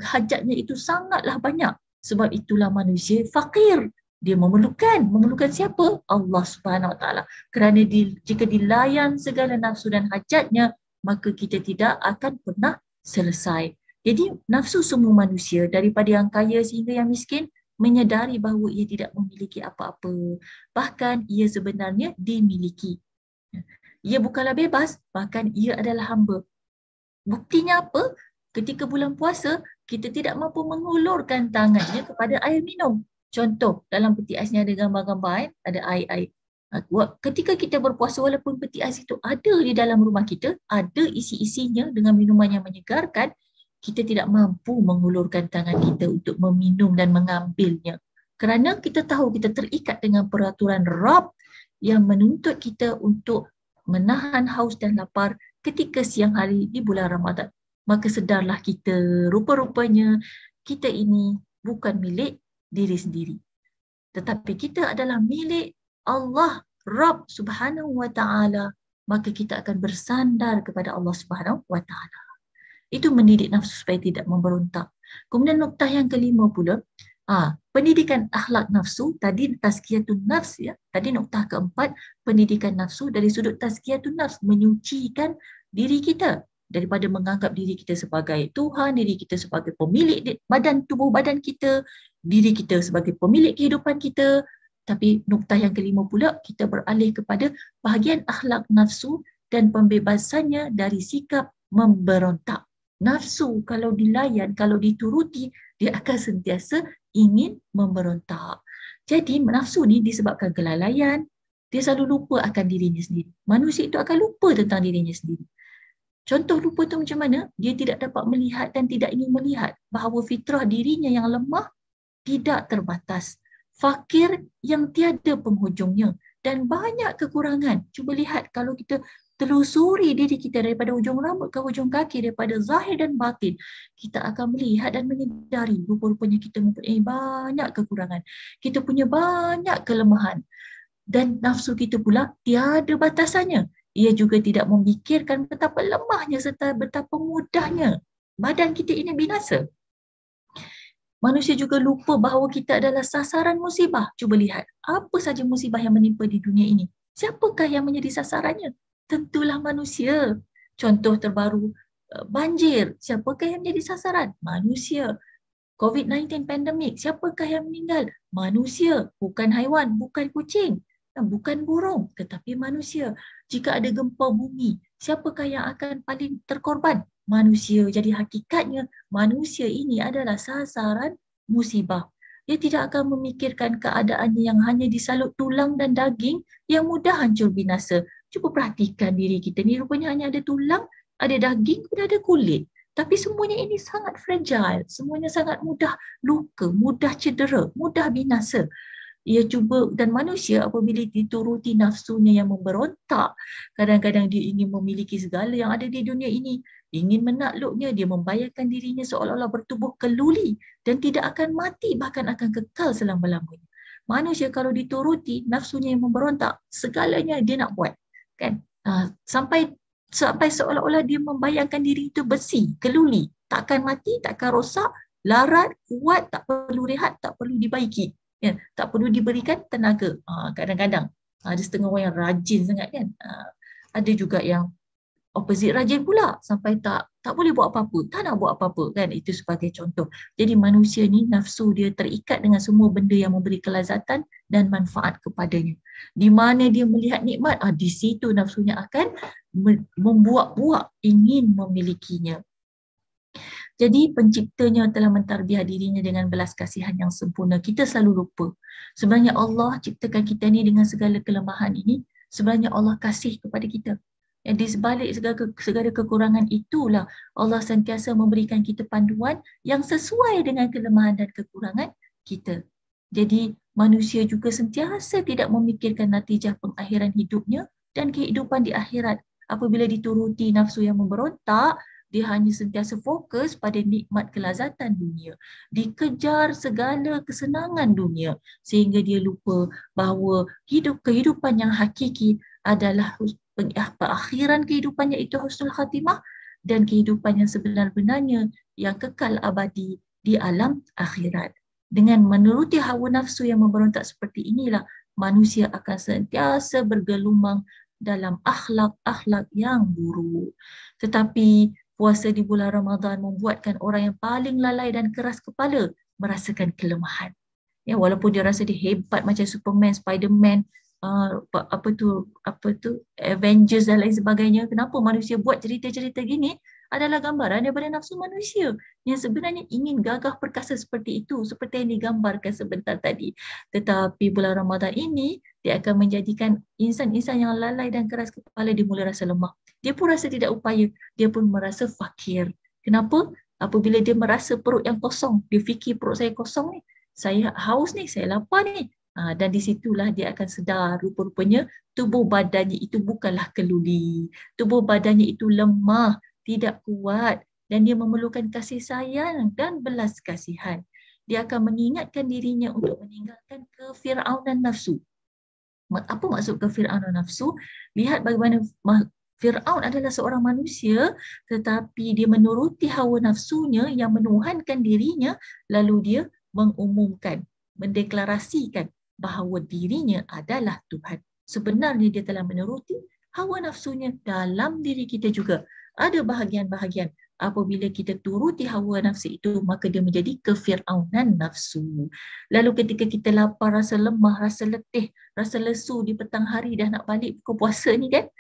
S2: Hajatnya itu sangatlah banyak. Sebab itulah manusia fakir. Dia memerlukan siapa? Allah Subhanahu Wa Taala. Kerana jika dilayan segala nafsu dan hajatnya, maka kita tidak akan pernah selesai. Jadi nafsu semua manusia, daripada yang kaya sehingga yang miskin, menyedari bahawa ia tidak memiliki apa-apa. Bahkan ia sebenarnya dimiliki. Ia bukanlah bebas, bahkan ia adalah hamba. Buktinya apa? Ketika bulan puasa, kita tidak mampu mengulurkan tangannya kepada air minum. Contoh, dalam peti ais ni ada gambar-gambar, ada air-air. Ketika kita berpuasa, walaupun peti ais itu ada di dalam rumah kita, ada isi-isinya dengan minuman yang menyegarkan, kita tidak mampu mengulurkan tangan kita untuk meminum dan mengambilnya. Kerana kita tahu kita terikat dengan peraturan Rabb yang menuntut kita untuk menahan haus dan lapar ketika siang hari di bulan Ramadan. Maka sedarlah kita, rupa-rupanya kita ini bukan milik diri sendiri. Tetapi kita adalah milik Allah, Rabb Subhanahu Wa Taala. Maka kita akan bersandar kepada Allah Subhanahu Wa Taala. Itu mendidik nafsu supaya tidak memberontak. Kemudian noktah yang kelima pula, Pendidikan akhlak nafsu, tadi tazkiyatun nafs ya. Tadi noktah keempat, pendidikan nafsu dari sudut tazkiyatun nafs, menyucikan diri kita daripada menganggap diri kita sebagai Tuhan, diri kita sebagai pemilik tubuh badan kita, diri kita sebagai pemilik kehidupan kita. Tapi noktah yang kelima pula, kita beralih kepada bahagian akhlak nafsu dan pembebasannya dari sikap memberontak. Nafsu kalau dilayan, kalau dituruti, dia akan sentiasa ingin memberontak. Jadi nafsu ni disebabkan kelalaian, dia selalu lupa akan dirinya sendiri. Manusia itu akan lupa tentang dirinya sendiri. Contoh lupa tu macam mana? Dia tidak dapat melihat dan tidak ingin melihat bahawa fitrah dirinya yang lemah tidak terbatas. Fakir yang tiada penghujungnya dan banyak kekurangan. Cuba lihat kalau kita telusuri diri kita daripada hujung rambut ke hujung kaki, daripada zahir dan batin, kita akan melihat dan menyedari rupa-rupanya kita mempunyai banyak kekurangan. Kita punya banyak kelemahan. Dan nafsu kita pula tiada batasannya. Ia juga tidak memikirkan betapa lemahnya serta betapa mudahnya badan kita ini binasa. Manusia juga lupa bahawa kita adalah sasaran musibah. Cuba lihat, apa saja musibah yang menimpa di dunia ini? Siapakah yang menjadi sasarannya? Tentulah manusia. Contoh terbaru, banjir. Siapakah yang menjadi sasaran? Manusia. COVID-19 pandemik. Siapakah yang meninggal? Manusia. Bukan haiwan, bukan kucing, bukan burung, tetapi manusia. Jika ada gempa bumi, siapakah yang akan paling terkorban? Manusia. Jadi hakikatnya manusia ini adalah sasaran musibah. Dia tidak akan memikirkan keadaannya yang hanya disalut tulang dan daging yang mudah hancur binasa. Cuba perhatikan diri kita ni, rupanya hanya ada tulang, ada daging, dan ada kulit. Tapi semuanya ini sangat fragile, semuanya sangat mudah luka, mudah cedera, mudah binasa. Ia cuba, dan manusia apabila dituruti nafsunya yang memberontak, kadang-kadang dia ingin memiliki segala yang ada di dunia ini, ingin menakluknya, dia membayangkan dirinya seolah-olah bertubuh keluli dan tidak akan mati, bahkan akan kekal selama-lamanya. Manusia kalau dituruti nafsunya yang memberontak, segalanya dia nak buat, kan? Sampai seolah-olah dia membayangkan diri itu besi, keluli, takkan mati, takkan rosak, larat, kuat, tak perlu rehat, tak perlu dibaiki. Ya, tak perlu diberikan tenaga. Kadang-kadang ada setengah orang yang rajin sangat kan. Ada juga yang opposite rajin pula sampai tak boleh buat apa-apa, tak nak buat apa-apa kan. Itu sebagai contoh. Jadi manusia ni nafsu dia terikat dengan semua benda yang memberi kelazatan dan manfaat kepadanya. Di mana dia melihat nikmat, di situ nafsunya akan membuat-buat ingin memilikinya. Jadi penciptanya telah mentarbiah dirinya dengan belas kasihan yang sempurna. Kita selalu lupa. Sebenarnya Allah ciptakan kita ni dengan segala kelemahan ini. Sebenarnya Allah kasih kepada kita. Di sebalik segala kekurangan itulah Allah sentiasa memberikan kita panduan yang sesuai dengan kelemahan dan kekurangan kita. Jadi manusia juga sentiasa tidak memikirkan natijah pengakhiran hidupnya dan kehidupan di akhirat. Apabila dituruti nafsu yang memberontak, dia hanya sentiasa fokus pada nikmat kelazatan dunia. Dikejar segala kesenangan dunia sehingga dia lupa bahawa kehidupan yang hakiki adalah perakhiran kehidupannya itu husnul khatimah dan kehidupan yang sebenar-benarnya yang kekal abadi di alam akhirat. Dengan menuruti hawa nafsu yang memberontak seperti inilah manusia akan sentiasa bergelumang dalam akhlak-akhlak yang buruk. Tetapi puasa di bulan Ramadan membuatkan orang yang paling lalai dan keras kepala merasakan kelemahan. Ya, walaupun dia rasa dia hebat macam Superman, Spiderman, Avengers dan lain sebagainya. Kenapa manusia buat cerita-cerita gini? Adalah gambaran daripada nafsu manusia yang sebenarnya ingin gagah perkasa seperti itu, seperti yang digambarkan sebentar tadi. Tetapi bulan Ramadan ini dia akan menjadikan insan-insan yang lalai dan keras kepala dia mula rasa lemah. Dia pun rasa tidak upaya, dia pun merasa fakir. Kenapa? Apabila dia merasa perut yang kosong, dia fikir perut saya kosong ni, saya haus ni, saya lapar ni. Dan di situlah dia akan sedar rupa-rupanya tubuh badannya itu bukanlah keluli. Tubuh badannya itu lemah, tidak kuat dan dia memerlukan kasih sayang dan belas kasihan. Dia akan mengingatkan dirinya untuk meninggalkan kefiraunan nafsu. Apa maksud kefiraunan nafsu? Lihat bagaimana Fir'aun adalah seorang manusia tetapi dia menuruti hawa nafsunya yang menuhankan dirinya, lalu dia mengumumkan, mendeklarasikan bahawa dirinya adalah Tuhan. Sebenarnya dia telah menuruti hawa nafsunya. Dalam diri kita juga ada bahagian-bahagian. Apabila kita turuti hawa nafsu itu, maka dia menjadi kefiraunan nafsu. Lalu ketika kita lapar, rasa lemah, rasa letih, rasa lesu di petang hari dah nak balik buka puasa ni kan,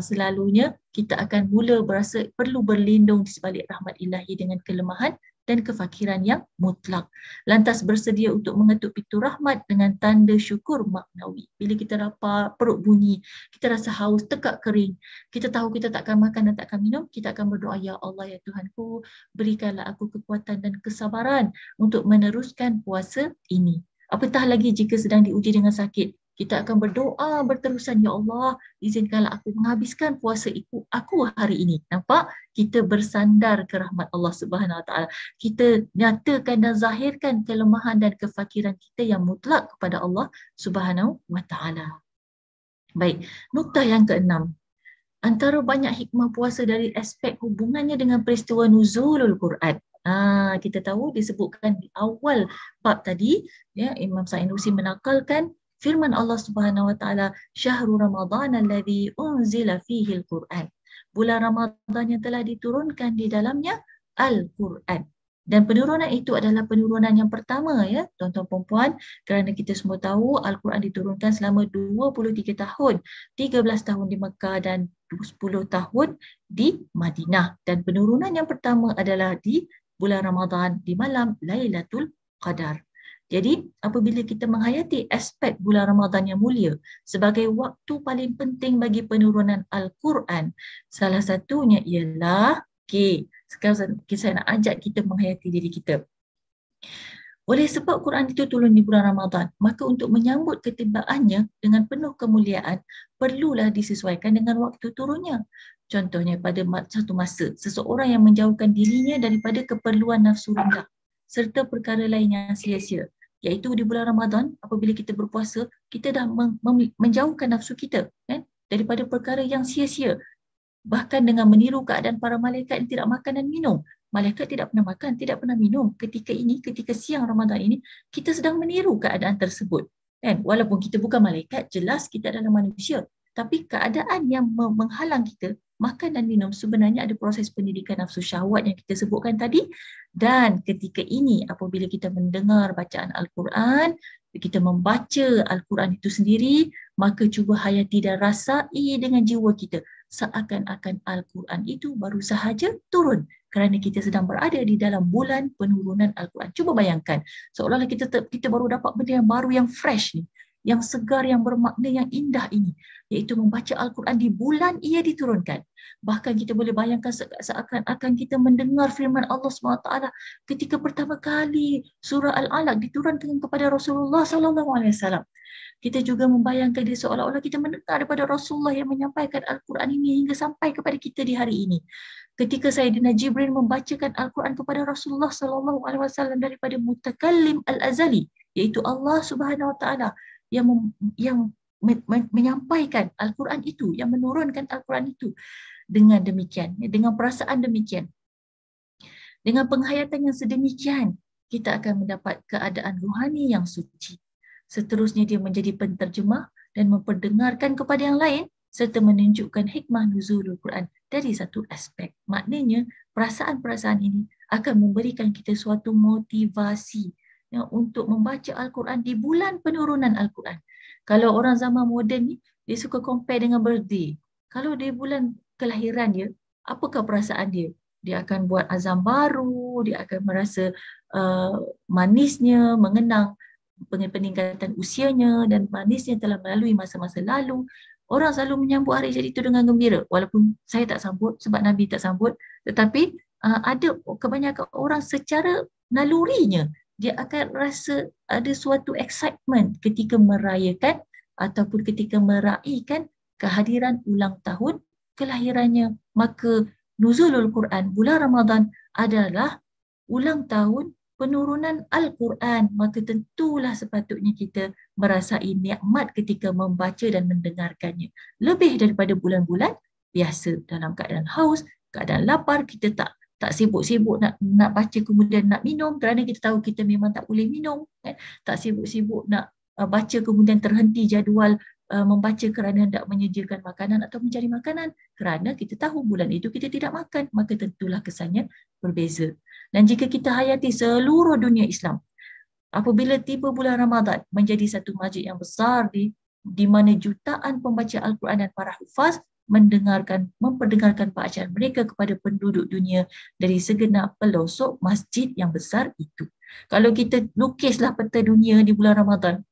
S2: selalunya kita akan mula berasa perlu berlindung di sebalik rahmat ilahi dengan kelemahan dan kefakiran yang mutlak. Lantas bersedia untuk mengetuk pintu rahmat dengan tanda syukur maknawi. Bila kita lapar, perut bunyi, kita rasa haus, tekak kering, kita tahu kita takkan makan dan takkan minum, kita akan berdoa, Ya Allah, Ya Tuhanku, berikanlah aku kekuatan dan kesabaran untuk meneruskan puasa ini. Apatah lagi jika sedang diuji dengan sakit, kita akan berdoa berterusan, Ya Allah, izinkanlah aku menghabiskan puasa aku hari ini. Nampak? Kita bersandar ke rahmat Allah Subhanahu Wa Taala. Kita nyatakan dan zahirkan kelemahan dan kefakiran kita yang mutlak kepada Allah Subhanahu Wa Taala. Baik, nukta yang keenam. Antara banyak hikmah puasa dari aspek hubungannya dengan peristiwa nuzulul Quran. Kita tahu disebutkan di awal bab tadi, ya, Imam Sa'id Nursi menakalkan firman Allah Subhanahu Wa Taala, Syahrul Ramadan alladzi unzila fihi al-Quran. Bulan Ramadan yang telah diturunkan di dalamnya Al-Quran. Dan penurunan itu adalah penurunan yang pertama, ya, tuan-tuan puan-puan, kerana kita semua tahu Al-Quran diturunkan selama 23 tahun, 13 tahun di Mekah dan 10 tahun di Madinah. Dan penurunan yang pertama adalah di bulan Ramadan di malam Lailatul Qadar. Jadi apabila kita menghayati aspek bulan Ramadan yang mulia sebagai waktu paling penting bagi penurunan Al-Quran, salah satunya ialah, sekarang saya nak ajak kita menghayati diri kita. Oleh sebab Quran itu turun di bulan Ramadan, maka untuk menyambut ketibaannya dengan penuh kemuliaan, perlulah disesuaikan dengan waktu turunnya. Contohnya pada satu masa, seseorang yang menjauhkan dirinya daripada keperluan nafsu rendah serta perkara lain yang sia-sia, iaitu di bulan Ramadan, apabila kita berpuasa, kita dah menjauhkan nafsu kita, kan, daripada perkara yang sia-sia. Bahkan dengan meniru keadaan para malaikat yang tidak makan dan minum. Malaikat tidak pernah makan, tidak pernah minum. Ketika siang Ramadan ini, kita sedang meniru keadaan tersebut. Kan? Walaupun kita bukan malaikat, jelas kita adalah manusia. Tapi keadaan yang menghalang kita makan dan minum, sebenarnya ada proses pendidikan nafsu syahwat yang kita sebutkan tadi. Dan ketika ini, apabila kita mendengar bacaan Al-Quran, kita membaca Al-Quran itu sendiri, maka cuba hayati dan rasai dengan jiwa kita seakan-akan Al-Quran itu baru sahaja turun, kerana kita sedang berada di dalam bulan penurunan Al-Quran. Cuba bayangkan, seolah-olah kita baru dapat benda yang baru, yang fresh ni, yang segar, yang bermakna, yang indah ini, iaitu membaca Al-Quran di bulan ia diturunkan. Bahkan kita boleh bayangkan seakan-akan kita mendengar firman Allah SWT ketika pertama kali surah Al-Alaq diturunkan kepada Rasulullah SAW. Kita juga membayangkan dia seolah-olah kita mendengar daripada Rasulullah yang menyampaikan Al-Quran ini hingga sampai kepada kita di hari ini. Ketika Sayyidina Jibril membacakan Al-Quran kepada Rasulullah SAW daripada Mutakallim Al-Azali, iaitu Allah Subhanahu Wa Taala yang menyampaikan Al-Quran itu, yang menurunkan Al-Quran itu dengan demikian, dengan perasaan demikian, dengan penghayatan yang sedemikian, kita akan mendapat keadaan rohani yang suci. Seterusnya dia menjadi penterjemah dan memperdengarkan kepada yang lain serta menunjukkan hikmah nuzulul Quran dari satu aspek. Maknanya perasaan-perasaan ini akan memberikan kita suatu motivasi, ya, untuk membaca Al-Quran di bulan penurunan Al-Quran. Kalau orang zaman moden ni, dia suka compare dengan birthday. Kalau di bulan kelahiran dia, apakah perasaan dia? Dia akan buat azam baru, dia akan merasa manisnya, mengenang peningkatan usianya dan manisnya telah melalui masa-masa lalu. Orang selalu menyambut hari jadi itu dengan gembira. Walaupun saya tak sambut sebab Nabi tak sambut. Tetapi ada kebanyakan orang secara nalurinya, dia akan rasa ada suatu excitement ketika merayakan ataupun ketika meraihkan kehadiran ulang tahun kelahirannya. Maka nuzulul Quran, bulan Ramadan adalah ulang tahun penurunan Al-Quran. Maka tentulah sepatutnya kita merasai nikmat ketika membaca dan mendengarkannya. Lebih daripada bulan-bulan biasa, dalam keadaan haus, keadaan lapar, kita tak Tak sibuk-sibuk nak baca kemudian nak minum kerana kita tahu kita memang tak boleh minum. Kan? Tak sibuk-sibuk nak baca kemudian terhenti jadual membaca kerana hendak menyediakan makanan atau mencari makanan kerana kita tahu bulan itu kita tidak makan, maka tentulah kesannya berbeza. Dan jika kita hayati seluruh dunia Islam, apabila tiba bulan Ramadan menjadi satu masjid yang besar di mana jutaan pembaca Al-Quran dan para hufaz memperdengarkan bacaan mereka kepada penduduk dunia dari segenap pelosok masjid yang besar itu. Kalau kita lukislah peta dunia di bulan Ramadan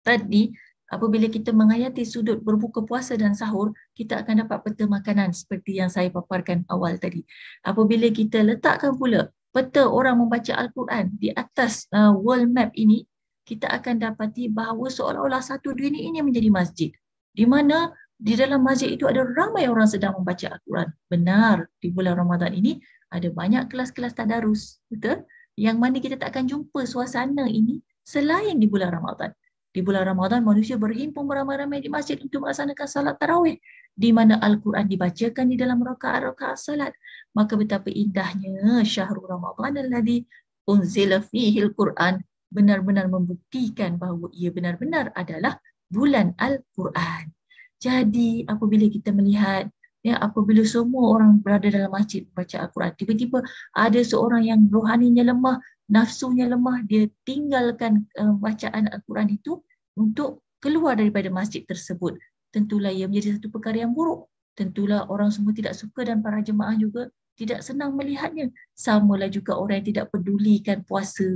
S2: tadi, apabila kita menghayati sudut berbuka puasa dan sahur, kita akan dapat peta makanan seperti yang saya paparkan awal tadi. Apabila kita letakkan pula peta orang membaca Al-Quran di atas world map ini, kita akan dapati bahawa seolah-olah satu dunia ini menjadi masjid. Di mana di dalam masjid itu ada ramai orang sedang membaca Al-Quran. Benar, di bulan Ramadan ini ada banyak kelas-kelas tadarus. Betul? Yang mana kita tak akan jumpa suasana ini selain di bulan Ramadan. Di bulan Ramadan, manusia berhimpun beramai-ramai di masjid untuk melaksanakan salat tarawih, di mana Al-Quran dibacakan di dalam rakaat-rakaat salat. Maka betapa indahnya syahrul Ramadan alladzi unzila fihi al-Quran benar-benar membuktikan bahawa ia benar-benar adalah bulan Al-Quran. Jadi apabila kita melihat, apabila semua orang berada dalam masjid membaca Al-Quran, tiba-tiba ada seorang yang rohaninya lemah, nafsunya lemah, dia tinggalkan bacaan Al-Quran itu untuk keluar daripada masjid tersebut. Tentulah ia menjadi satu perkara yang buruk. Tentulah orang semua tidak suka dan para jemaah juga tidak senang melihatnya. Samalah juga orang yang tidak pedulikan puasa.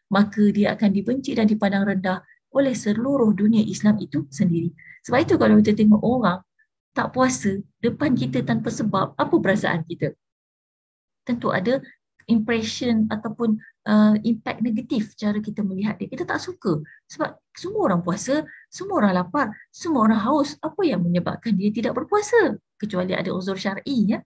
S2: Maka dia akan dibenci dan dipandang rendah oleh seluruh dunia Islam itu sendiri. Sebab itu kalau kita tengok orang tak puasa depan kita tanpa sebab, apa perasaan kita? Tentu ada impression ataupun impact negatif cara kita melihat dia. Kita tak suka sebab semua orang puasa, semua orang lapar, semua orang haus. Apa yang menyebabkan dia tidak berpuasa? Kecuali ada uzur syar'i, ya.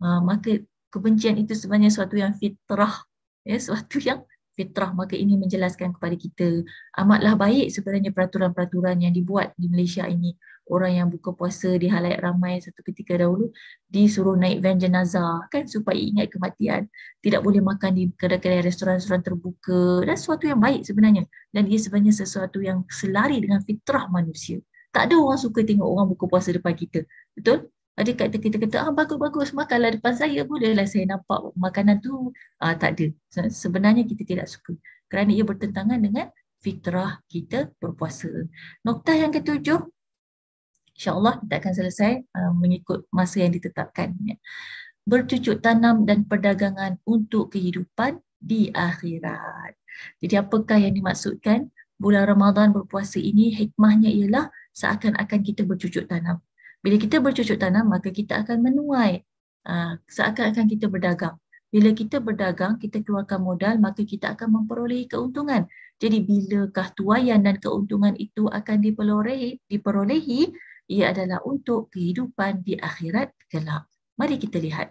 S2: Maka kebencian itu sebenarnya suatu yang fitrah, ya, suatu yang fitrah. Maka ini menjelaskan kepada kita amatlah baik sebenarnya peraturan-peraturan yang dibuat di Malaysia ini. Orang yang buka puasa di halayak ramai satu ketika dahulu disuruh naik van jenazah, kan, supaya ingat kematian. Tidak boleh makan di kedai-kedai restoran-restoran terbuka, dan sesuatu yang baik sebenarnya. Dan ia sebenarnya sesuatu yang selari dengan fitrah manusia. Tak ada orang suka tengok orang buka puasa depan kita. Betul? Ada kita kata, bagus-bagus, makanlah depan saya, bolehlah saya nampak makanan tu. Tak ada. Sebenarnya kita tidak suka. Kerana ia bertentangan dengan fitrah kita berpuasa. Noktah yang ketujuh, InsyaAllah kita akan selesai mengikut masa yang ditetapkan. Bercucuk tanam dan perdagangan untuk kehidupan di akhirat. Jadi apakah yang dimaksudkan? Bulan Ramadan berpuasa ini hikmahnya ialah seakan-akan kita bercucuk tanam. Bila kita bercucuk tanam, maka kita akan menuai. Seakan-akan kita berdagang. Bila kita berdagang, kita keluarkan modal, maka kita akan memperolehi keuntungan. Jadi bilakah tuaian dan keuntungan itu akan diperolehi? Ia adalah untuk kehidupan di akhirat kelak. Mari kita lihat.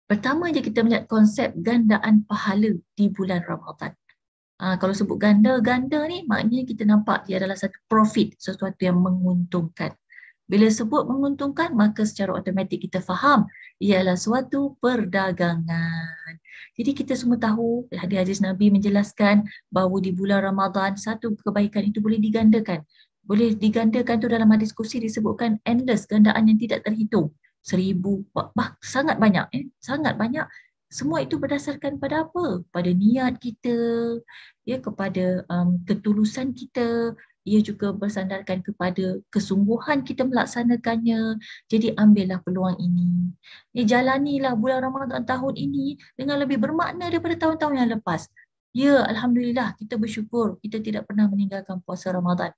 S2: Pertama je kita melihat konsep gandaan pahala di bulan Ramadan. Kalau sebut ganda ni maknanya kita nampak dia adalah satu profit, sesuatu yang menguntungkan. Bila sebut menguntungkan, maka secara automatik kita faham ia adalah suatu perdagangan. Jadi kita semua tahu, hadis Nabi menjelaskan bahawa di bulan Ramadan satu kebaikan itu boleh digandakan. Boleh digandakan tu dalam hadis kursi disebutkan endless, gandaan yang tidak terhitung. 1000, sangat banyak. Sangat banyak. Semua itu berdasarkan pada apa? Pada niat kita, ya, kepada ketulusan kita. Ia juga bersandarkan kepada kesungguhan kita melaksanakannya. Jadi ambillah peluang ini. Jalanilah bulan Ramadan tahun ini dengan lebih bermakna daripada tahun-tahun yang lepas. Ya, Alhamdulillah, kita bersyukur kita tidak pernah meninggalkan puasa Ramadan.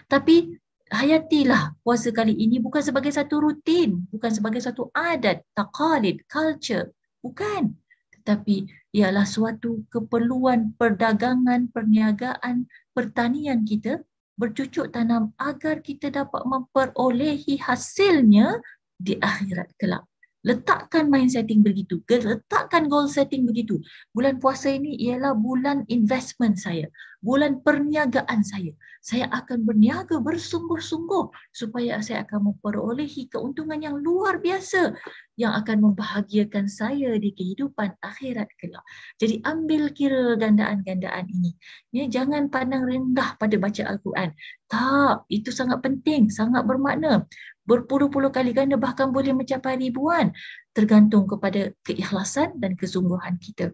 S2: Tapi hayatilah puasa kali ini bukan sebagai satu rutin, bukan sebagai satu adat, taqalid, culture, bukan. Tetapi ialah suatu keperluan perdagangan, perniagaan, pertanian kita, bercucuk tanam agar kita dapat memperolehi hasilnya di akhirat kelak. Letakkan mind setting begitu, letakkan goal setting begitu. Bulan puasa ini ialah bulan investment saya, bulan perniagaan saya. Saya akan berniaga bersungguh-sungguh supaya saya akan memperolehi keuntungan yang luar biasa yang akan membahagiakan saya di kehidupan akhirat kelak. Jadi ambil kira gandaan-gandaan ini. Ya, jangan pandang rendah pada baca Al-Quran. Tak, itu sangat penting, sangat bermakna. Berpuluh-puluh kali ganda, bahkan boleh mencapai ribuan, tergantung kepada keikhlasan dan kesungguhan kita.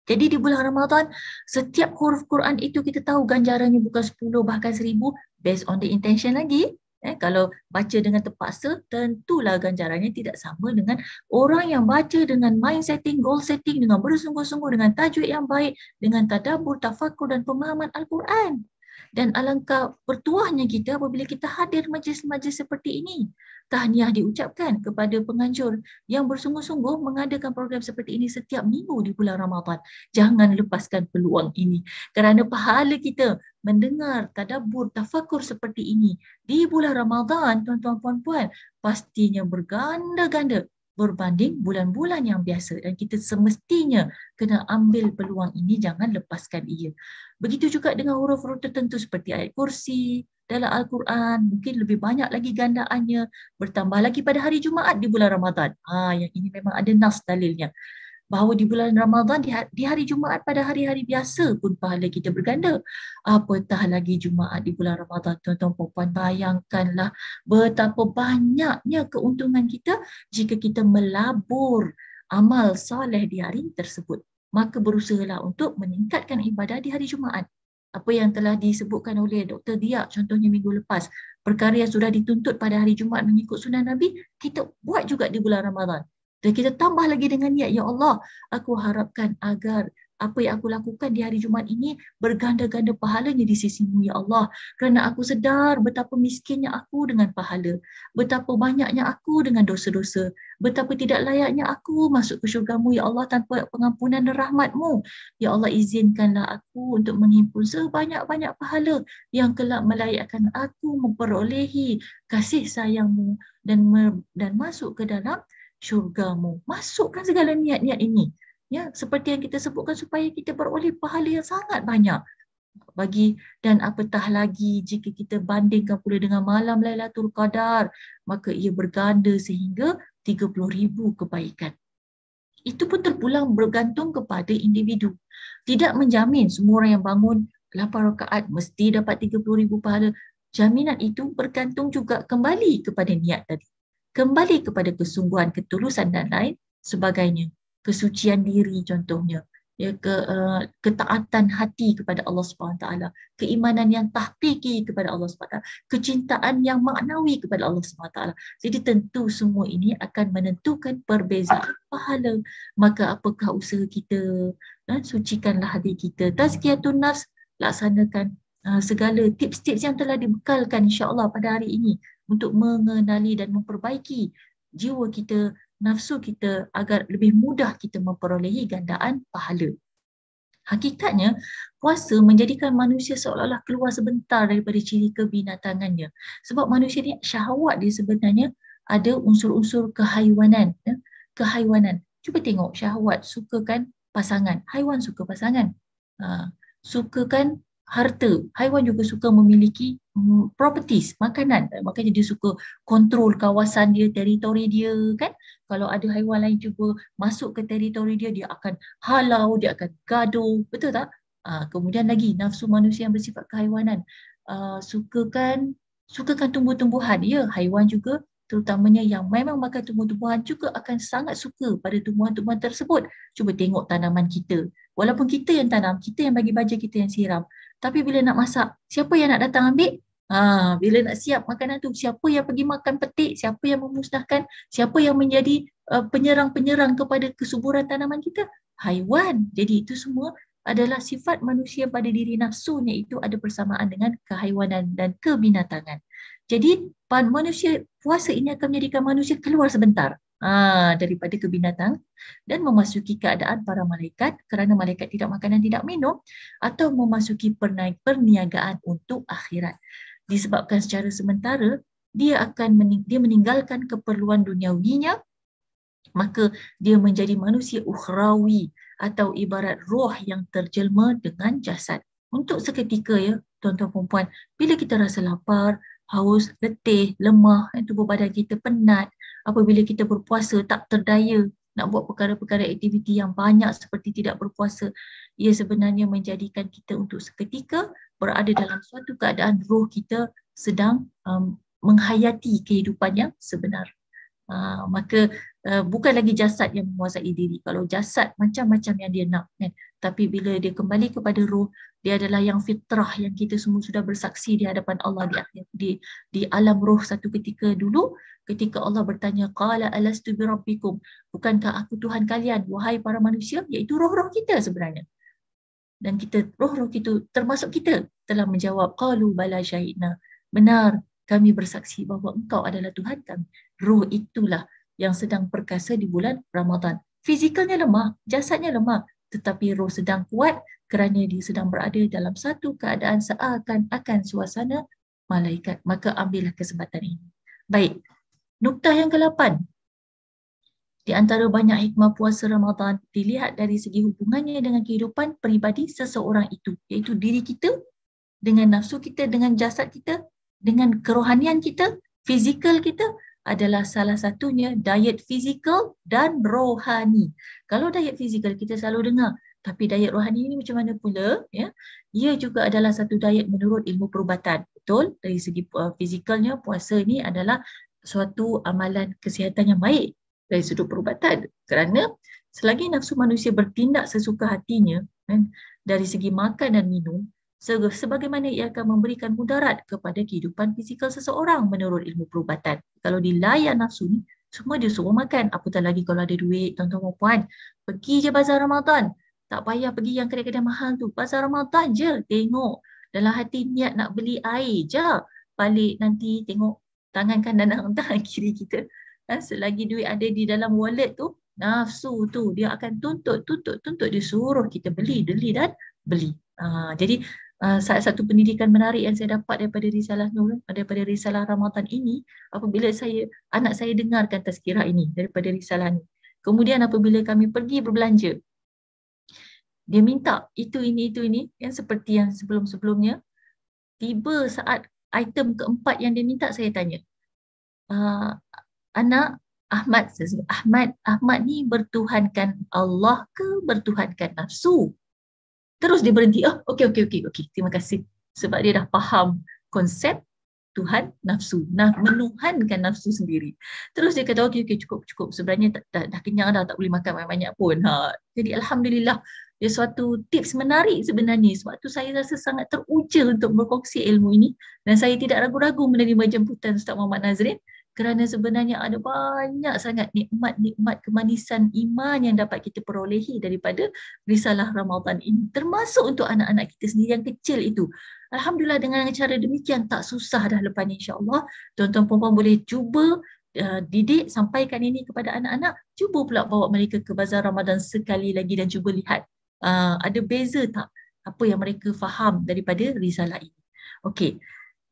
S2: Jadi di bulan Ramadan, setiap huruf Quran itu kita tahu ganjarannya bukan 10 bahkan 1000 based on the intention lagi. Kalau baca dengan terpaksa, tentulah ganjarannya tidak sama dengan orang yang baca dengan mind setting, goal setting, dengan bersungguh-sungguh, dengan tajwid yang baik, dengan tadabbur, tafakur dan pemahaman Al-Quran. Dan alangkah bertuahnya kita apabila kita hadir majlis-majlis seperti ini. Tahniah diucapkan kepada penganjur yang bersungguh-sungguh mengadakan program seperti ini setiap minggu di bulan Ramadan. Jangan lepaskan peluang ini. Kerana pahala kita mendengar tadabbur, tafakur seperti ini di bulan Ramadan, tuan-tuan puan-puan, pastinya berganda-ganda berbanding bulan-bulan yang biasa. Dan kita semestinya kena ambil peluang ini, jangan lepaskan ia. Begitu juga dengan huruf-huruf tertentu seperti ayat kursi dalam Al-Quran, mungkin lebih banyak lagi gandaannya, bertambah lagi pada hari Jumaat di bulan Ramadan. Yang ini memang ada nas dalilnya. Bahawa di bulan Ramadan, di hari Jumaat pada hari-hari biasa pun pahala kita berganda. Apatah lagi Jumaat di bulan Ramadan, tuan-tuan puan-puan, bayangkanlah betapa banyaknya keuntungan kita jika kita melabur amal soleh di hari tersebut. Maka berusahalah untuk meningkatkan ibadah di hari Jumaat. Apa yang telah disebutkan oleh Dr. Dia contohnya minggu lepas, perkara yang sudah dituntut pada hari Jumaat mengikut sunnah Nabi, kita buat juga di bulan Ramadan. Dan kita tambah lagi dengan niat, ya Allah, aku harapkan agar apa yang aku lakukan di hari Jumaat ini berganda-ganda pahalanya di sisi-Mu, ya Allah. Kerana aku sedar betapa miskinnya aku dengan pahala, betapa banyaknya aku dengan dosa-dosa, betapa tidak layaknya aku masuk ke syurga-Mu, ya Allah, tanpa pengampunan dan rahmat-Mu. Ya Allah, izinkanlah aku untuk menghimpun sebanyak-banyak pahala yang kelak melayakkan aku memperolehi kasih sayang-Mu dan masuk ke dalam syurga-Mu. Masukkan segala niat-niat ini. Ya, seperti yang kita sebutkan supaya kita beroleh pahala yang sangat banyak. Dan apatah lagi jika kita bandingkan pula dengan malam Lailatul Qadar, maka ia berganda sehingga 30,000 kebaikan. Itu pun terpulang bergantung kepada individu. Tidak menjamin semua orang yang bangun 8 rakaat mesti dapat 30,000 pahala. Jaminan itu bergantung juga kembali kepada niat tadi. Kembali kepada kesungguhan, ketulusan dan lain sebagainya. Kesucian diri contohnya. Ya, ketaatan hati kepada Allah SWT, keimanan yang tahqiqi kepada Allah SWT, kecintaan yang maknawi kepada Allah SWT. Jadi tentu semua ini akan menentukan perbezaan pahala. Maka apakah usaha kita? Sucikanlah hati kita. Tazkiyatun nafs, laksanakan segala tips-tips yang telah dibekalkan insya-Allah pada hari ini untuk mengenali dan memperbaiki jiwa kita, nafsu kita agar lebih mudah kita memperolehi gandaan pahala. Hakikatnya, puasa menjadikan manusia seolah-olah keluar sebentar daripada ciri kebinatangannya. Sebab manusia ni syahwat dia sebenarnya ada unsur-unsur kehaiwanan. Kehaiwanan. Cuba tengok syahwat, sukakan pasangan. Haiwan suka pasangan. Sukakan harta. Haiwan juga suka memiliki properties, makanan. Makanya dia suka kontrol kawasan dia, teritori dia kan. Kalau ada haiwan lain cuba masuk ke teritori dia, dia akan halau, dia akan gaduh. Betul tak? Kemudian lagi nafsu manusia yang bersifat kehaiwanan. Sukakan tumbuh-tumbuhan. Ya, haiwan juga terutamanya yang memang makan tumbuh-tumbuhan juga akan sangat suka pada tumbuhan-tumbuhan tersebut. Cuba tengok tanaman kita. Walaupun kita yang tanam, kita yang bagi baja, kita yang siram. Tapi bila nak masak, siapa yang nak datang ambil? Bila nak siap makanan tu, siapa yang pergi makan petik, siapa yang memusnahkan, siapa yang menjadi penyerang-penyerang kepada kesuburan tanaman kita? Haiwan. Jadi itu semua adalah sifat manusia pada diri nafsunya, itu ada persamaan dengan kehaiwanan dan kebinatangan. Jadi manusia puasa ini akan menjadikan manusia keluar sebentar daripada kebinatang dan memasuki keadaan para malaikat, kerana malaikat tidak makan dan tidak minum, atau memasuki perniagaan untuk akhirat. Disebabkan secara sementara dia meninggalkan keperluan duniawinya maka dia menjadi manusia ukhrawi atau ibarat roh yang terjelma dengan jasad. Untuk seketika ya, tuan-tuan perempuan, bila kita rasa lapar, haus, letih, lemah, tubuh badan kita penat, apabila kita berpuasa tak terdaya nak buat perkara-perkara aktiviti yang banyak seperti tidak berpuasa, ia sebenarnya menjadikan kita untuk seketika berada dalam suatu keadaan roh kita sedang menghayati kehidupan yang sebenar. Maka bukan lagi jasad yang menguasai diri. Kalau jasad macam-macam yang dia nak kan. Tapi bila dia kembali kepada roh, dia adalah yang fitrah yang kita semua sudah bersaksi di hadapan Allah di alam roh satu ketika dulu, ketika Allah bertanya, qala alastu birabbikum, bukankah aku Tuhan kalian wahai para manusia, iaitu roh-roh kita sebenarnya. Dan kita, roh-roh kita termasuk kita telah menjawab, qalu bala syahidna, benar kami bersaksi bahawa engkau adalah Tuhan kami. Roh itulah yang sedang perkasa di bulan Ramadan. Fizikalnya lemah, jasadnya lemah, tetapi roh sedang kuat kerana dia sedang berada dalam satu keadaan seakan-akan suasana malaikat. Maka ambillah kesempatan ini. Baik, nukta yang ke-8. Di antara banyak hikmah puasa Ramadan dilihat dari segi hubungannya dengan kehidupan peribadi seseorang itu, iaitu diri kita dengan nafsu kita, dengan jasad kita, dengan kerohanian kita, fizikal kita, adalah salah satunya diet fizikal dan rohani. Kalau diet fizikal kita selalu dengar, tapi diet rohani ini macam mana pula? Ya, ia juga adalah satu diet menurut ilmu perubatan. Betul, dari segi fizikalnya puasa ini adalah suatu amalan kesihatan yang baik dari sudut perubatan. Kerana selagi nafsu manusia bertindak sesuka hatinya, kan, dari segi makan dan minum, sebagaimana ia akan memberikan mudarat kepada kehidupan fizikal seseorang menurut ilmu perubatan. Kalau dilayan nafsu ni, semua dia suruh makan. Apatah lagi kalau ada duit, tuan-tuan dan puan, pergi je bazar Ramadan. Tak payah pergi yang kedai-kedai mahal tu. Bazar Ramadan je, tengok. Dalam hati niat nak beli air je. Balik nanti tengok tangan kanan dan tangan kiri kita. Selagi duit ada di dalam wallet tu, nafsu tu dia akan tuntut. Dia suruh kita beli dan beli. Jadi salah satu pendidikan menarik yang saya dapat daripada Risalah Nur, daripada Risalah Ramadan ini, apabila anak saya dengarkan tazkirah ini daripada Risalah ni. Kemudian apabila kami pergi berbelanja, dia minta itu ini yang seperti yang sebelum-sebelumnya. Tiba saat item keempat yang dia minta, saya tanya, anak Ahmad ni bertuhankan Allah ke bertuhankan nafsu? Terus dia berhenti. Okey. Terima kasih. Sebab dia dah faham konsep Tuhan nafsu. Menuhankan nafsu sendiri. Terus dia kata, okey, cukup. Sebenarnya dah kenyang dah, tak boleh makan banyak-banyak pun. Jadi Alhamdulillah, dia suatu tips menarik sebenarnya. Sebab tu saya rasa sangat teruja untuk berkongsi ilmu ini. Dan saya tidak ragu-ragu menerima jemputan Ustaz Muhammad Nazrin. Kerana sebenarnya ada banyak sangat nikmat-nikmat kemanisan iman yang dapat kita perolehi daripada Risalah Ramadan ini. Termasuk untuk anak-anak kita sendiri yang kecil itu. Alhamdulillah, dengan cara demikian tak susah dah lepas ni, insyaAllah. Tuan-tuan perempuan boleh cuba didik, sampaikan ini kepada anak-anak. Cuba pula bawa mereka ke Bazar Ramadan sekali lagi dan cuba lihat ada beza tak apa yang mereka faham daripada risalah ini. Okey.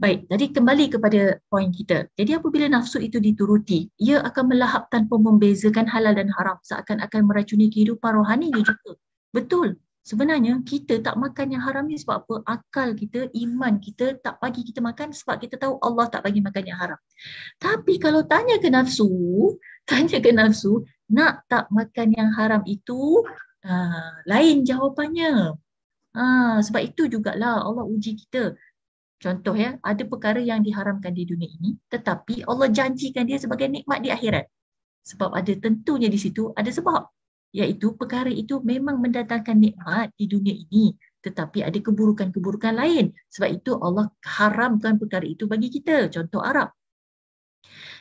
S2: Baik, jadi kembali kepada poin kita. Jadi apabila nafsu itu dituruti, ia akan melahap tanpa membezakan halal dan haram, seakan-akan meracuni kehidupan rohani dia juga. Betul. Sebenarnya kita tak makan yang haram ni sebab apa? Akal kita, iman kita tak bagi kita makan sebab kita tahu Allah tak bagi makan yang haram. Tapi kalau tanya ke nafsu, nak tak makan yang haram itu, lain jawapannya. Sebab itu jugalah Allah uji kita. Contoh ya, ada perkara yang diharamkan di dunia ini, tetapi Allah janjikan dia sebagai nikmat di akhirat. Sebab ada tentunya di situ ada sebab. Iaitu perkara itu memang mendatangkan nikmat di dunia ini, tetapi ada keburukan-keburukan lain. Sebab itu Allah haramkan perkara itu bagi kita. Contoh arak.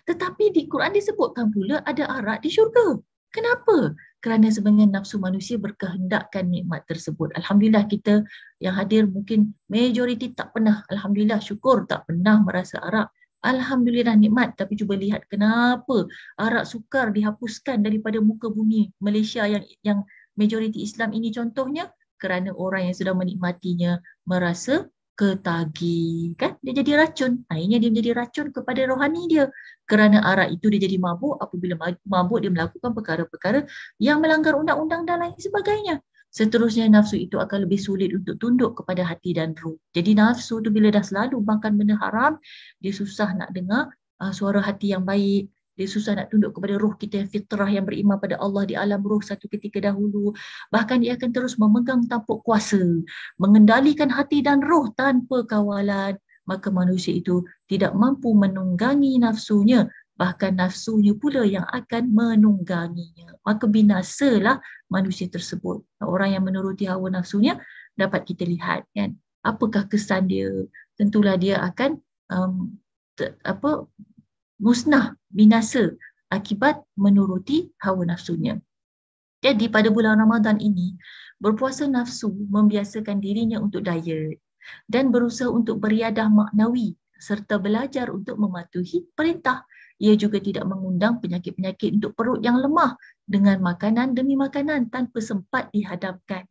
S2: Tetapi di Quran disebutkan pula ada arak di syurga. Kenapa? Kerana sebenarnya nafsu manusia berkehendakkan nikmat tersebut. Alhamdulillah kita yang hadir mungkin majoriti tak pernah, alhamdulillah syukur tak pernah merasa arak. Alhamdulillah nikmat. Tapi cuba lihat kenapa arak sukar dihapuskan daripada muka bumi Malaysia yang majoriti Islam ini contohnya. Kerana orang yang sudah menikmatinya merasa ketagih, kan? Dia jadi racun. Akhirnya dia menjadi racun kepada rohani dia. Kerana arak itu dia jadi mabuk, apabila mabuk dia melakukan perkara-perkara yang melanggar undang-undang dan lain sebagainya. Seterusnya nafsu itu akan lebih sulit untuk tunduk kepada hati dan ruh. Jadi nafsu tu bila dah selalu makan benda haram, dia susah nak dengar suara hati yang baik. Dia susah nak tunduk kepada ruh kita yang fitrah yang beriman pada Allah di alam ruh satu ketika dahulu. Bahkan dia akan terus memegang tampuk kuasa, mengendalikan hati dan ruh tanpa kawalan. Maka manusia itu tidak mampu menunggangi nafsunya. Bahkan nafsunya pula yang akan menungganginya. Maka binasalah manusia tersebut. Orang yang menuruti hawa nafsunya dapat kita lihat kan. Apakah kesan dia? Tentulah dia akan musnah, binasa akibat menuruti hawa nafsunya. Jadi pada bulan Ramadan ini, berpuasa nafsu membiasakan dirinya untuk diet dan berusaha untuk beriadah maknawi serta belajar untuk mematuhi perintah. Ia juga tidak mengundang penyakit-penyakit untuk perut yang lemah dengan makanan demi makanan tanpa sempat dihadapkan.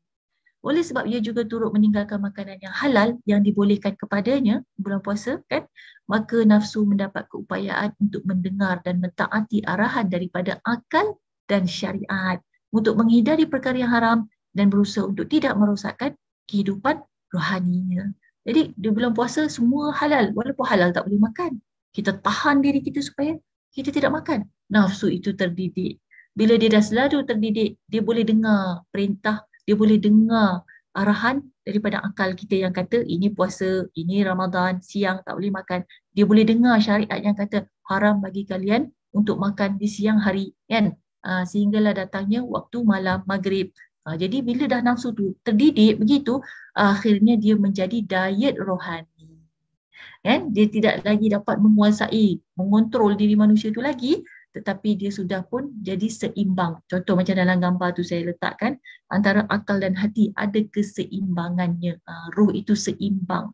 S2: Oleh sebab ia juga turut meninggalkan makanan yang halal yang dibolehkan kepadanya bulan puasa kan, maka nafsu mendapat keupayaan untuk mendengar dan mentaati arahan daripada akal dan syariat untuk menghindari perkara yang haram dan berusaha untuk tidak merosakkan kehidupan rohaninya. Jadi di bulan puasa semua halal, walaupun halal tak boleh makan. Kita tahan diri kita supaya kita tidak makan. Nafsu itu terdidik. Bila dia dah selalu terdidik, dia boleh dengar perintah, dia boleh dengar arahan daripada akal kita yang kata ini puasa, ini Ramadan, siang tak boleh makan. Dia boleh dengar syariat yang kata haram bagi kalian untuk makan di siang hari kan. Sehinggalah datangnya waktu malam maghrib. Jadi bila dah nafsu tu terdidik begitu, akhirnya dia menjadi diet rohani. Kan? Dia tidak lagi dapat menguasai, mengontrol diri manusia tu lagi, tetapi dia sudah pun jadi seimbang. Contoh macam dalam gambar tu saya letakkan, antara akal dan hati ada keseimbangannya. Ruh itu seimbang.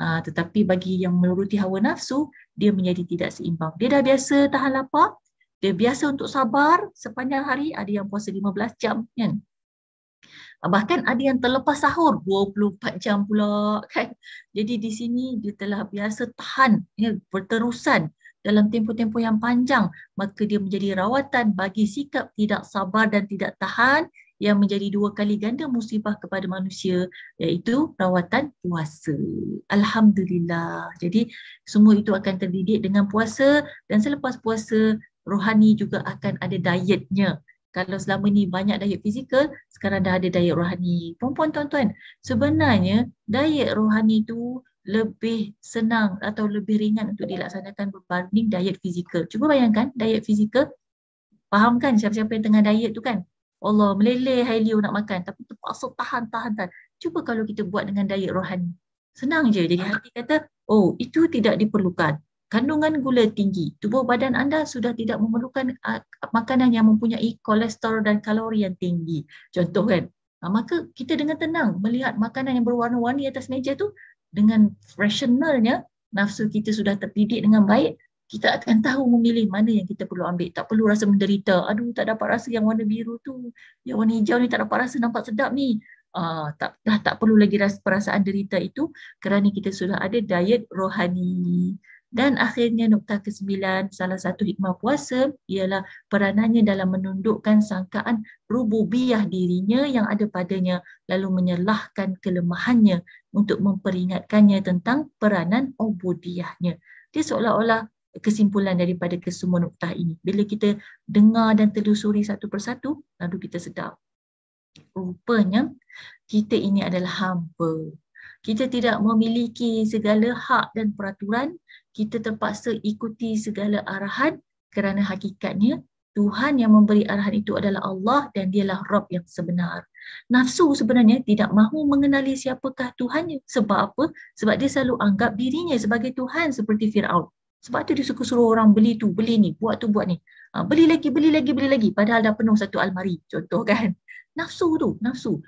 S2: Tetapi bagi yang menuruti hawa nafsu, dia menjadi tidak seimbang. Dia dah biasa tahan lapar, dia biasa untuk sabar sepanjang hari, ada yang puasa 15 jam kan. Bahkan ada yang terlepas sahur 24 jam pula kan. Jadi di sini dia telah biasa tahan berterusan dalam tempoh-tempoh yang panjang, maka dia menjadi rawatan bagi sikap tidak sabar dan tidak tahan yang menjadi 2 kali ganda musibah kepada manusia, iaitu rawatan puasa. Alhamdulillah. Jadi semua itu akan terdidik dengan puasa, dan selepas puasa rohani juga akan ada dietnya. Kalau selama ni banyak diet fizikal, sekarang dah ada diet rohani. Puan-puan, tuan-tuan, sebenarnya diet rohani tu lebih senang atau lebih ringan untuk dilaksanakan berbanding diet fizikal. Cuba bayangkan diet fizikal, faham kan siapa-siapa yang tengah diet tu kan? Allah, meleleh Hailio nak makan tapi terpaksa tahan. Cuba kalau kita buat dengan diet rohani. Senang je. Jadi hati kata, oh itu tidak diperlukan. Kandungan gula tinggi, tubuh badan anda sudah tidak memerlukan makanan yang mempunyai kolesterol dan kalori yang tinggi. Contoh kan, maka kita dengan tenang melihat makanan yang berwarna-warni atas meja tu, dengan rasionalnya nafsu kita sudah terdidik dengan baik, kita akan tahu memilih mana yang kita perlu ambil. Tak perlu rasa menderita, aduh tak dapat rasa yang warna biru tu, yang warna hijau ni tak dapat rasa, nampak sedap ni. Tak perlu lagi rasa perasaan derita itu, kerana kita sudah ada diet rohani. Dan akhirnya nukta ke-9, salah satu hikmah puasa ialah peranannya dalam menundukkan sangkaan rububiyah dirinya yang ada padanya, lalu menyalahkan kelemahannya untuk memperingatkannya tentang peranan ubudiyahnya. Dia seolah-olah kesimpulan daripada kesemua nukta ini. Bila kita dengar dan telusuri satu persatu, lalu kita sedar, rupanya kita ini adalah hamba. Kita tidak memiliki segala hak dan peraturan. Kita terpaksa ikuti segala arahan kerana hakikatnya Tuhan yang memberi arahan itu adalah Allah dan dialah Rabb yang sebenar. Nafsu sebenarnya tidak mahu mengenali siapakah Tuhannya. Sebab apa? Sebab dia selalu anggap dirinya sebagai Tuhan seperti Fir'aun. Sebab tu dia suka suruh orang beli tu, beli ni, buat tu, buat ni. Beli lagi. Padahal dah penuh satu almari. Contoh kan. Nafsu tu, nafsu.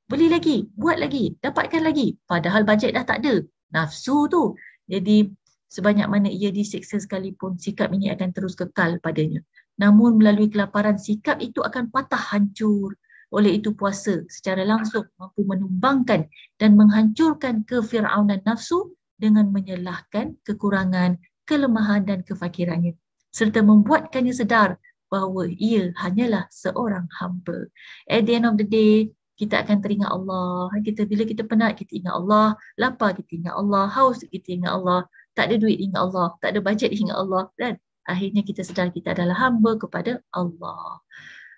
S2: Beli lagi, buat lagi, dapatkan lagi. Padahal bajet dah tak ada. Nafsu tu. Jadi sebanyak mana ia disiksa sekalipun, sikap ini akan terus kekal padanya. Namun melalui kelaparan, sikap itu akan patah hancur. Oleh itu puasa secara langsung mampu menumbangkan dan menghancurkan kefir'aunan nafsu dengan menyalahkan kekurangan, kelemahan dan kefakirannya, serta membuatkannya sedar bahawa ia hanyalah seorang hamba. At the end of the day, kita akan teringat Allah. Bila kita penat, kita ingat Allah. Lapar, kita ingat Allah. Haus, kita ingat Allah. Tak ada duit, ingat Allah. Tak ada bajet, ingat Allah. Dan akhirnya kita sedar kita adalah hamba kepada Allah.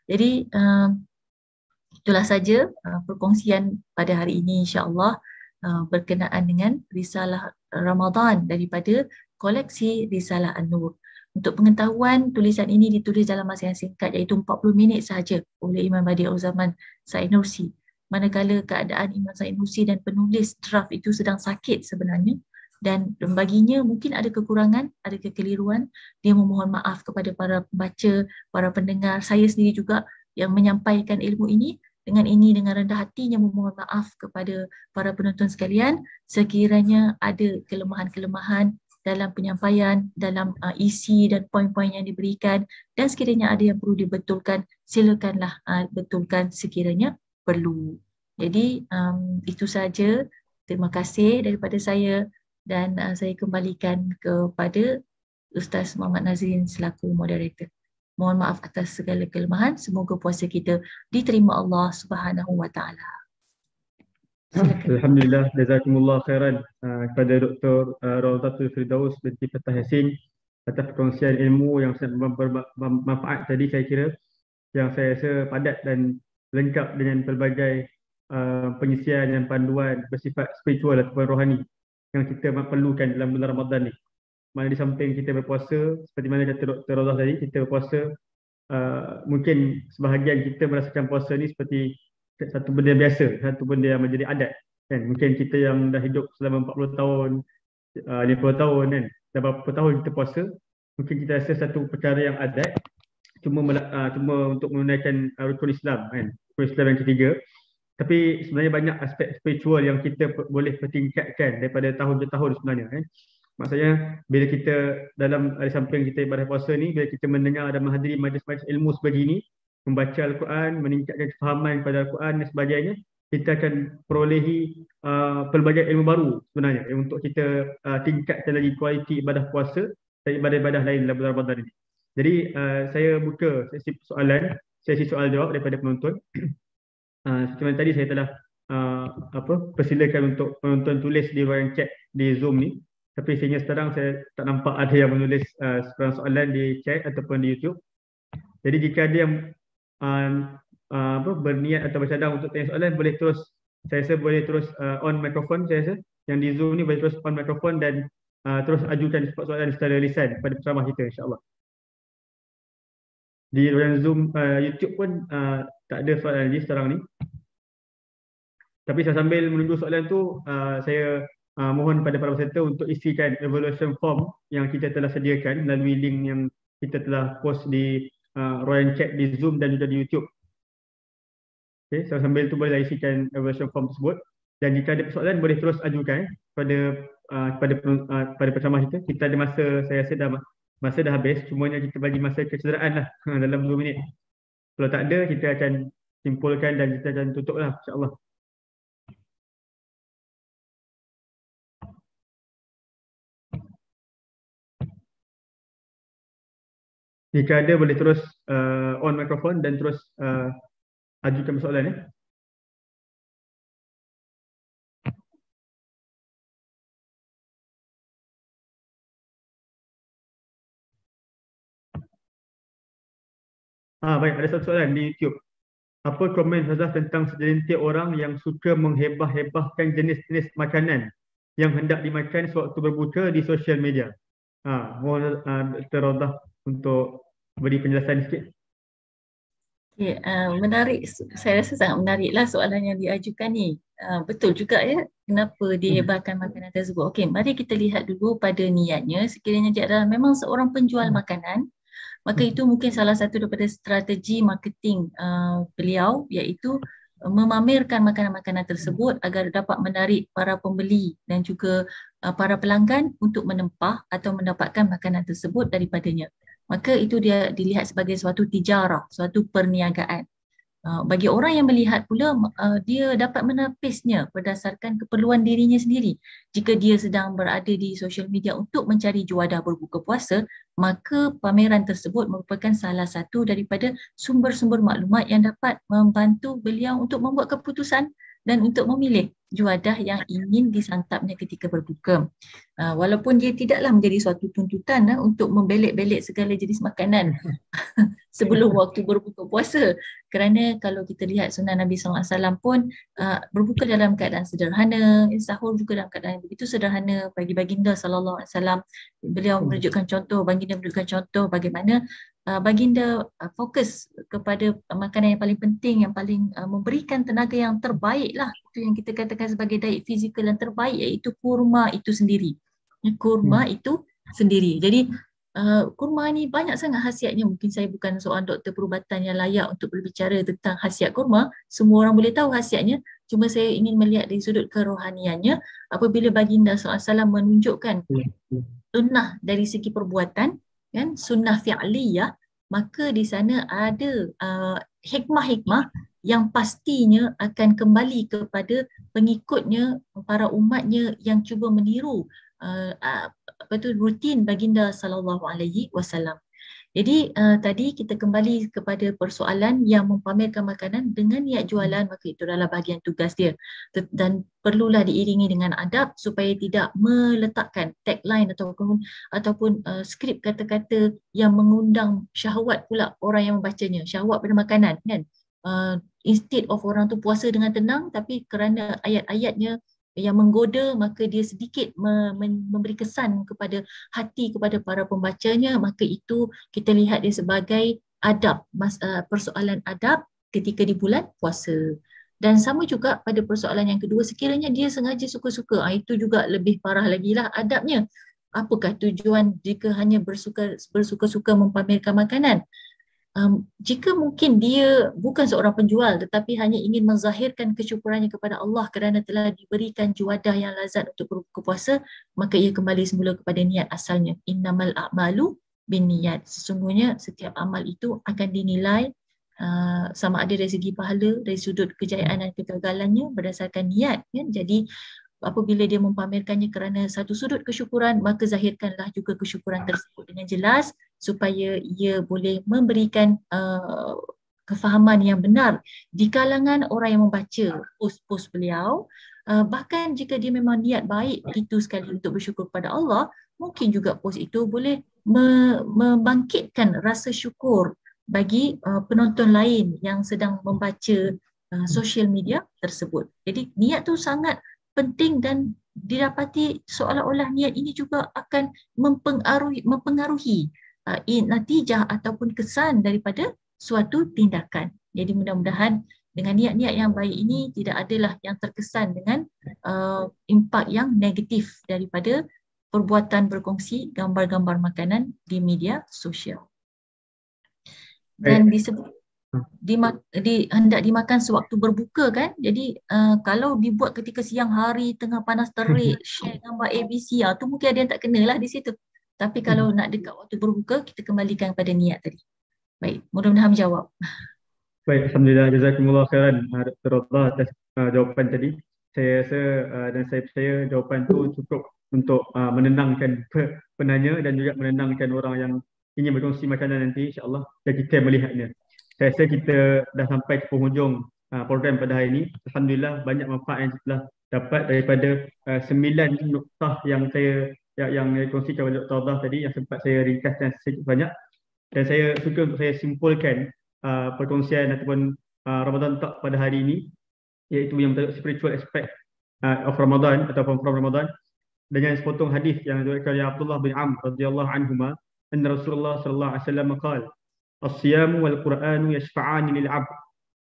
S2: Jadi, itulah saja perkongsian pada hari ini, insya-Allah, berkenaan dengan Risalah Ramadan daripada koleksi Risalah An-Nur. Untuk pengetahuan, tulisan ini ditulis dalam masa yang singkat, iaitu 40 minit sahaja oleh Imam Badi'ul Zaman Said Nursi. Manakala keadaan Imam Said Nursi dan penulis draft itu sedang sakit sebenarnya, dan baginya mungkin ada kekurangan, ada kekeliruan. Dia memohon maaf kepada para pembaca, para pendengar, saya sendiri juga yang menyampaikan ilmu ini. Dengan rendah hatinya memohon maaf kepada para penonton sekalian sekiranya ada kelemahan-kelemahan dalam penyampaian, dalam isi dan poin-poin yang diberikan, dan sekiranya ada yang perlu dibetulkan, silakanlah betulkan sekiranya perlu. Jadi itu saja. Terima kasih daripada saya, dan saya kembalikan kepada Ustaz Muhammad Nazrin selaku moderator. Mohon maaf atas segala kelemahan. Semoga puasa kita diterima Allah Subhanahu wa taala.
S1: Alhamdulillah, jazakumullah khairan kepada Dr. Rawdatul Firdaus binti Fatah Yassin atas perkongsian ilmu yang sangat bermanfaat tadi, saya kira, yang saya rasa padat dan lengkap dengan pelbagai pengisian dan panduan bersifat spiritual ataupun rohani yang kita perlukan dalam bulan Ramadan ni. Mana di samping kita berpuasa, seperti mana kata Dr. Rawdah tadi, kita berpuasa, mungkin sebahagian kita merasakan puasa ni seperti satu benda biasa, satu benda yang menjadi adat, kan? Mungkin kita yang dah hidup selama 40 tahun, 50 tahun, kan, dah berapa tahun kita puasa, mungkin kita rasa satu perkara yang adat, cuma untuk menunaikan rukun Islam, kan, rukun Islam yang ketiga. Tapi sebenarnya banyak aspek spiritual yang kita boleh pertingkatkan daripada tahun ke tahun sebenarnya, kan. Maksudnya bila kita dalam samping kita ibadah puasa ni, bila kita mendengar dan menghadiri majlis-majlis ilmu sebegini, membaca Al-Quran, meningkatkan kefahaman pada Al-Quran dan sebagainya, kita akan perolehi pelbagai ilmu baru sebenarnya untuk kita tingkatkan lagi kualiti ibadah puasa dan ibadah-ibadah lain dalam bulan Ramadan ini. Jadi saya buka sesi soal jawab daripada penonton. Seperti tadi saya telah persilakan untuk penonton tulis di ruangan chat di Zoom ni. Tapi sehingga sekarang saya tak nampak ada yang menulis sebarang soalan di chat ataupun di YouTube. Jadi jika ada yang berniat atau bercadang untuk tanya soalan, boleh terus, saya rasa boleh terus on mikrofon, saya rasa yang di Zoom ni boleh terus on mikrofon dan terus ajukan soalan secara lisan pada penceramah kita, insya-Allah. Di ruangan Zoom, YouTube pun tak ada soalan lagi sekarang ni. Tapi sambil menunggu soalan tu, saya mohon pada para peserta untuk isikan evaluation form yang kita telah sediakan melalui link yang kita telah post di ruangan chat di Zoom dan juga di YouTube. Okay, so sambil tu boleh isikan evaluation form tersebut, dan jika ada persoalan boleh terus ajukan pada penceramah kita. Kita ada masa, saya rasa masa dah habis, cumanya kita bagi masa kecederaan lah dalam 2 minit. Kalau tak ada, kita akan simpulkan dan kita akan tutup lah, insya-Allah. Jika ada, boleh terus on mikrofon dan terus ajukan persoalan ya. Baik, ada satu soalan di YouTube. Apa komen Ustazah tentang segelintir orang yang suka menghebah-hebahkan jenis-jenis makanan yang hendak dimakan sewaktu berbuka di sosial media? Mohon Dr. Rawdah untuk beri penjelasan sikit.
S2: Okay, menarik. Saya rasa sangat menariklah soalan yang diajukan ni. Betul juga ya, kenapa dihebahkan makanan tersebut. Okey, mari kita lihat dulu pada niatnya. Sekiranya dia adalah memang seorang penjual makanan, maka itu mungkin salah satu daripada strategi marketing beliau, iaitu memamerkan makanan-makanan tersebut agar dapat menarik para pembeli dan juga para pelanggan untuk menempah atau mendapatkan makanan tersebut daripadanya. Maka itu dia dilihat sebagai suatu tijarah, suatu perniagaan. Bagi orang yang melihat pula, dia dapat menapisnya berdasarkan keperluan dirinya sendiri. Jika dia sedang berada di sosial media untuk mencari juadah berbuka puasa, maka pameran tersebut merupakan salah satu daripada sumber-sumber maklumat yang dapat membantu beliau untuk membuat keputusan dan untuk memilih juadah yang ingin disantapnya ketika berbuka. Walaupun dia tidaklah menjadi suatu tuntutan untuk membelek-belek segala jenis makanan sebelum waktu berbuka puasa, kerana kalau kita lihat sunnah Nabi SAW pun berbuka dalam keadaan sederhana, sahur juga dalam keadaan yang begitu sederhana. Bagi baginda SAW, beliau menunjukkan contoh, baginda menunjukkan contoh bagaimana baginda fokus kepada makanan yang paling penting, yang paling memberikan tenaga yang terbaik lah, itu yang kita katakan sebagai diet fizikal yang terbaik, iaitu kurma itu sendiri. Kurma itu sendiri. Jadi kurma ni banyak sangat khasiatnya. Mungkin saya bukan seorang doktor perubatan yang layak untuk berbicara tentang khasiat kurma. Semua orang boleh tahu khasiatnya. Cuma saya ingin melihat dari sudut kerohaniannya. Apabila baginda SAW menunjukkan sunnah dari segi perbuatan, kan, sunnah fi'liyah, maka di sana ada hikmah-hikmah yang pastinya akan kembali kepada pengikutnya, para umatnya yang cuba meniru rutin baginda sallallahu alaihi wasallam. Jadi tadi kita kembali kepada persoalan yang mempamerkan makanan dengan niat jualan, maka itu adalah bahagian tugas dia, dan perlulah diiringi dengan adab supaya tidak meletakkan tagline ataupun skrip kata-kata yang mengundang syahwat pula orang yang membacanya, syahwat pada makanan, kan. Instead of orang tu puasa dengan tenang, tapi kerana ayat-ayatnya yang menggoda, maka dia sedikit memberi kesan kepada hati kepada para pembacanya, maka itu kita lihat dia sebagai adab, persoalan adab ketika di bulan puasa. Dan sama juga pada persoalan yang kedua, sekiranya dia sengaja suka-suka, itu juga lebih parah lagi lah adabnya. Apakah tujuan jika hanya bersuka-suka mempamerkan makanan? Jika mungkin dia bukan seorang penjual tetapi hanya ingin menzahirkan kesyukurannya kepada Allah kerana telah diberikan juadah yang lazat untuk berbuka puasa, maka ia kembali semula kepada niat asalnya. Innamal a'malu binniyat. Sesungguhnya setiap amal itu akan dinilai sama ada dari segi pahala, dari sudut kejayaan dan kegagalannya berdasarkan niat, kan? Jadi apabila dia mempamerkannya kerana satu sudut kesyukuran, maka zahirkanlah juga kesyukuran tersebut dengan jelas supaya ia boleh memberikan kefahaman yang benar di kalangan orang yang membaca post-post beliau. Bahkan jika dia memang niat baik itu sekali untuk bersyukur kepada Allah, mungkin juga post itu boleh membangkitkan rasa syukur bagi penonton lain yang sedang membaca social media tersebut. Jadi niat tu sangat penting dan didapati seolah-olah niat ini juga akan mempengaruhi natijah ataupun kesan daripada suatu tindakan. Jadi mudah-mudahan dengan niat-niat yang baik ini tidak adalah yang terkesan dengan impak yang negatif daripada perbuatan berkongsi gambar-gambar makanan di media sosial. Dan disebut hendak dimakan sewaktu berbuka, kan. Jadi kalau dibuat ketika siang hari tengah panas terik, share gambar ABC, tu mungkin ada yang tak kenalah di situ. Tapi kalau nak dekat waktu berbuka, kita kembalikan pada niat tadi. Baik, mudah-mudahan menjawab.
S1: Baik, alhamdulillah, jazakumullah khairan Dr. Radha atas jawapan tadi. Saya rasa dan saya percaya jawapan tu cukup untuk menenangkan penanya dan juga menenangkan orang yang ingin berkongsi makanan nanti, insya-Allah, dan kita melihatnya. Saya rasa kita dah sampai ke penghujung program pada hari ini. Alhamdulillah, banyak manfaat yang telah dapat daripada 9 nuktah yang saya yang dikongsikan oleh Dr. Radha tadi, yang sempat saya ringkaskan sedikit banyak. Dan saya suka untuk saya simpulkan perkongsian ataupun Ramadan Talk pada hari ini, iaitu yang bertajuk spiritual aspect of Ramadan ataupun from Ramadan, dengan sepotong hadis yang diriwayatkan oleh Abdullah bin Amr radhiyallahu anhuma, anna Rasulullah sallallahu alaihi wasallam qala as-siyamu wal Qur'anu yashfa'ani lil 'abd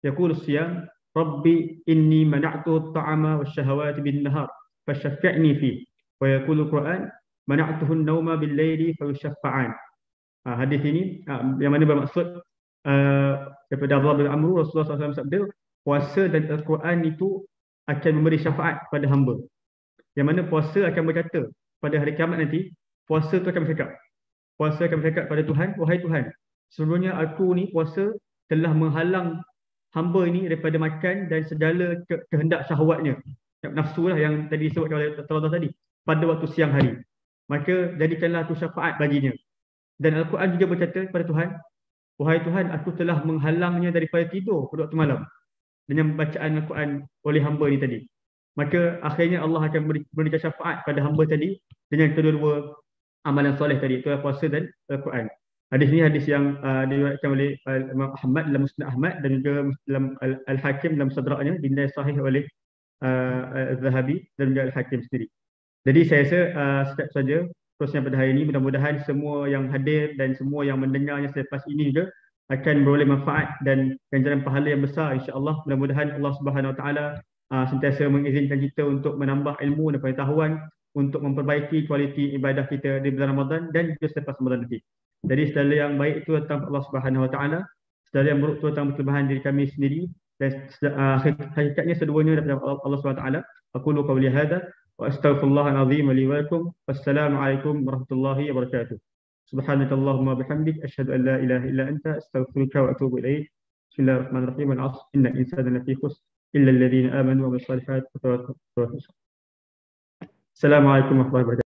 S1: yaqulu as-siyam rabbi inni mana'tu at-ta'ama wash-shahawati bin-nahar fashaffi'ni fihi wa yaqulu al-Qur'an mana'tuhu an-nawma bil-laili fayushaffa'an. Hadis ini yang mana bermaksud daripada Abdullah bin Amr, Rasulullah SAW sabda, puasa dan Al-Quran itu akan memberi syafaat kepada hamba. Yang mana puasa akan berkata pada hari kiamat nanti, puasa itu akan bercakap. Puasa akan bercakap pada Tuhan, wahai Tuhan, sebenarnya aku ni puasa telah menghalang hamba ini daripada makan dan segala kehendak syahwatnya, nafsu lah yang tadi disebutkan oleh Allah tadi, pada waktu siang hari. Maka jadikanlah aku syafaat baginya. Dan Al-Quran juga berkata kepada Tuhan, wahai Tuhan, aku telah menghalangnya daripada tidur pada waktu malam dengan bacaan Al-Quran oleh hamba ini tadi. Maka akhirnya Allah akan berikan syafaat pada hamba tadi dengan kedua-dua amalan soleh tadi, itu puasa dan Al-Quran. Hadis ini hadis yang diriwayatkan oleh Imam Ahmad dalam Musnad Ahmad dan juga dalam Al-Hakim dalam Sadraknya, dinilai sahih oleh Al-Zahabi dan juga Al-Hakim sendiri. Jadi saya rasa setakat saja terusnya pada hari ini. Mudah-mudahan semua yang hadir dan semua yang mendengarnya selepas ini juga akan beroleh manfaat dan ganjaran pahala yang besar, insya-Allah. Mudah-mudahan Allah Subhanahu Wa Taala sentiasa mengizinkan kita untuk menambah ilmu dan pengetahuan untuk memperbaiki kualiti ibadah kita di bulan Ramadan dan juga selepas Ramadan nanti. Jadi segala yang baik itu datang Allah Subhanahu Wa Taala, segala yang buruk itu datang kelemahan diri kami sendiri, dan hakikatnya seduanya daripada Allah Subhanahu Wa Taala. Aqulu qawli hadza wa astaghfirullahal azim li wa lakum. Wassalamualaikum warahmatullahi wabarakatuh. Subhanakallahumma bihamdik asyhadu an la ilaha illa anta astaghfiruka wa atubu ilaik. Bismillahirrahmanirrahim. Wal 'asr innal insana lafi khusr illa alladhina amanu wa amilus solihati wa tawasaw. Assalamualaikum warahmatullahi wabarakatuh.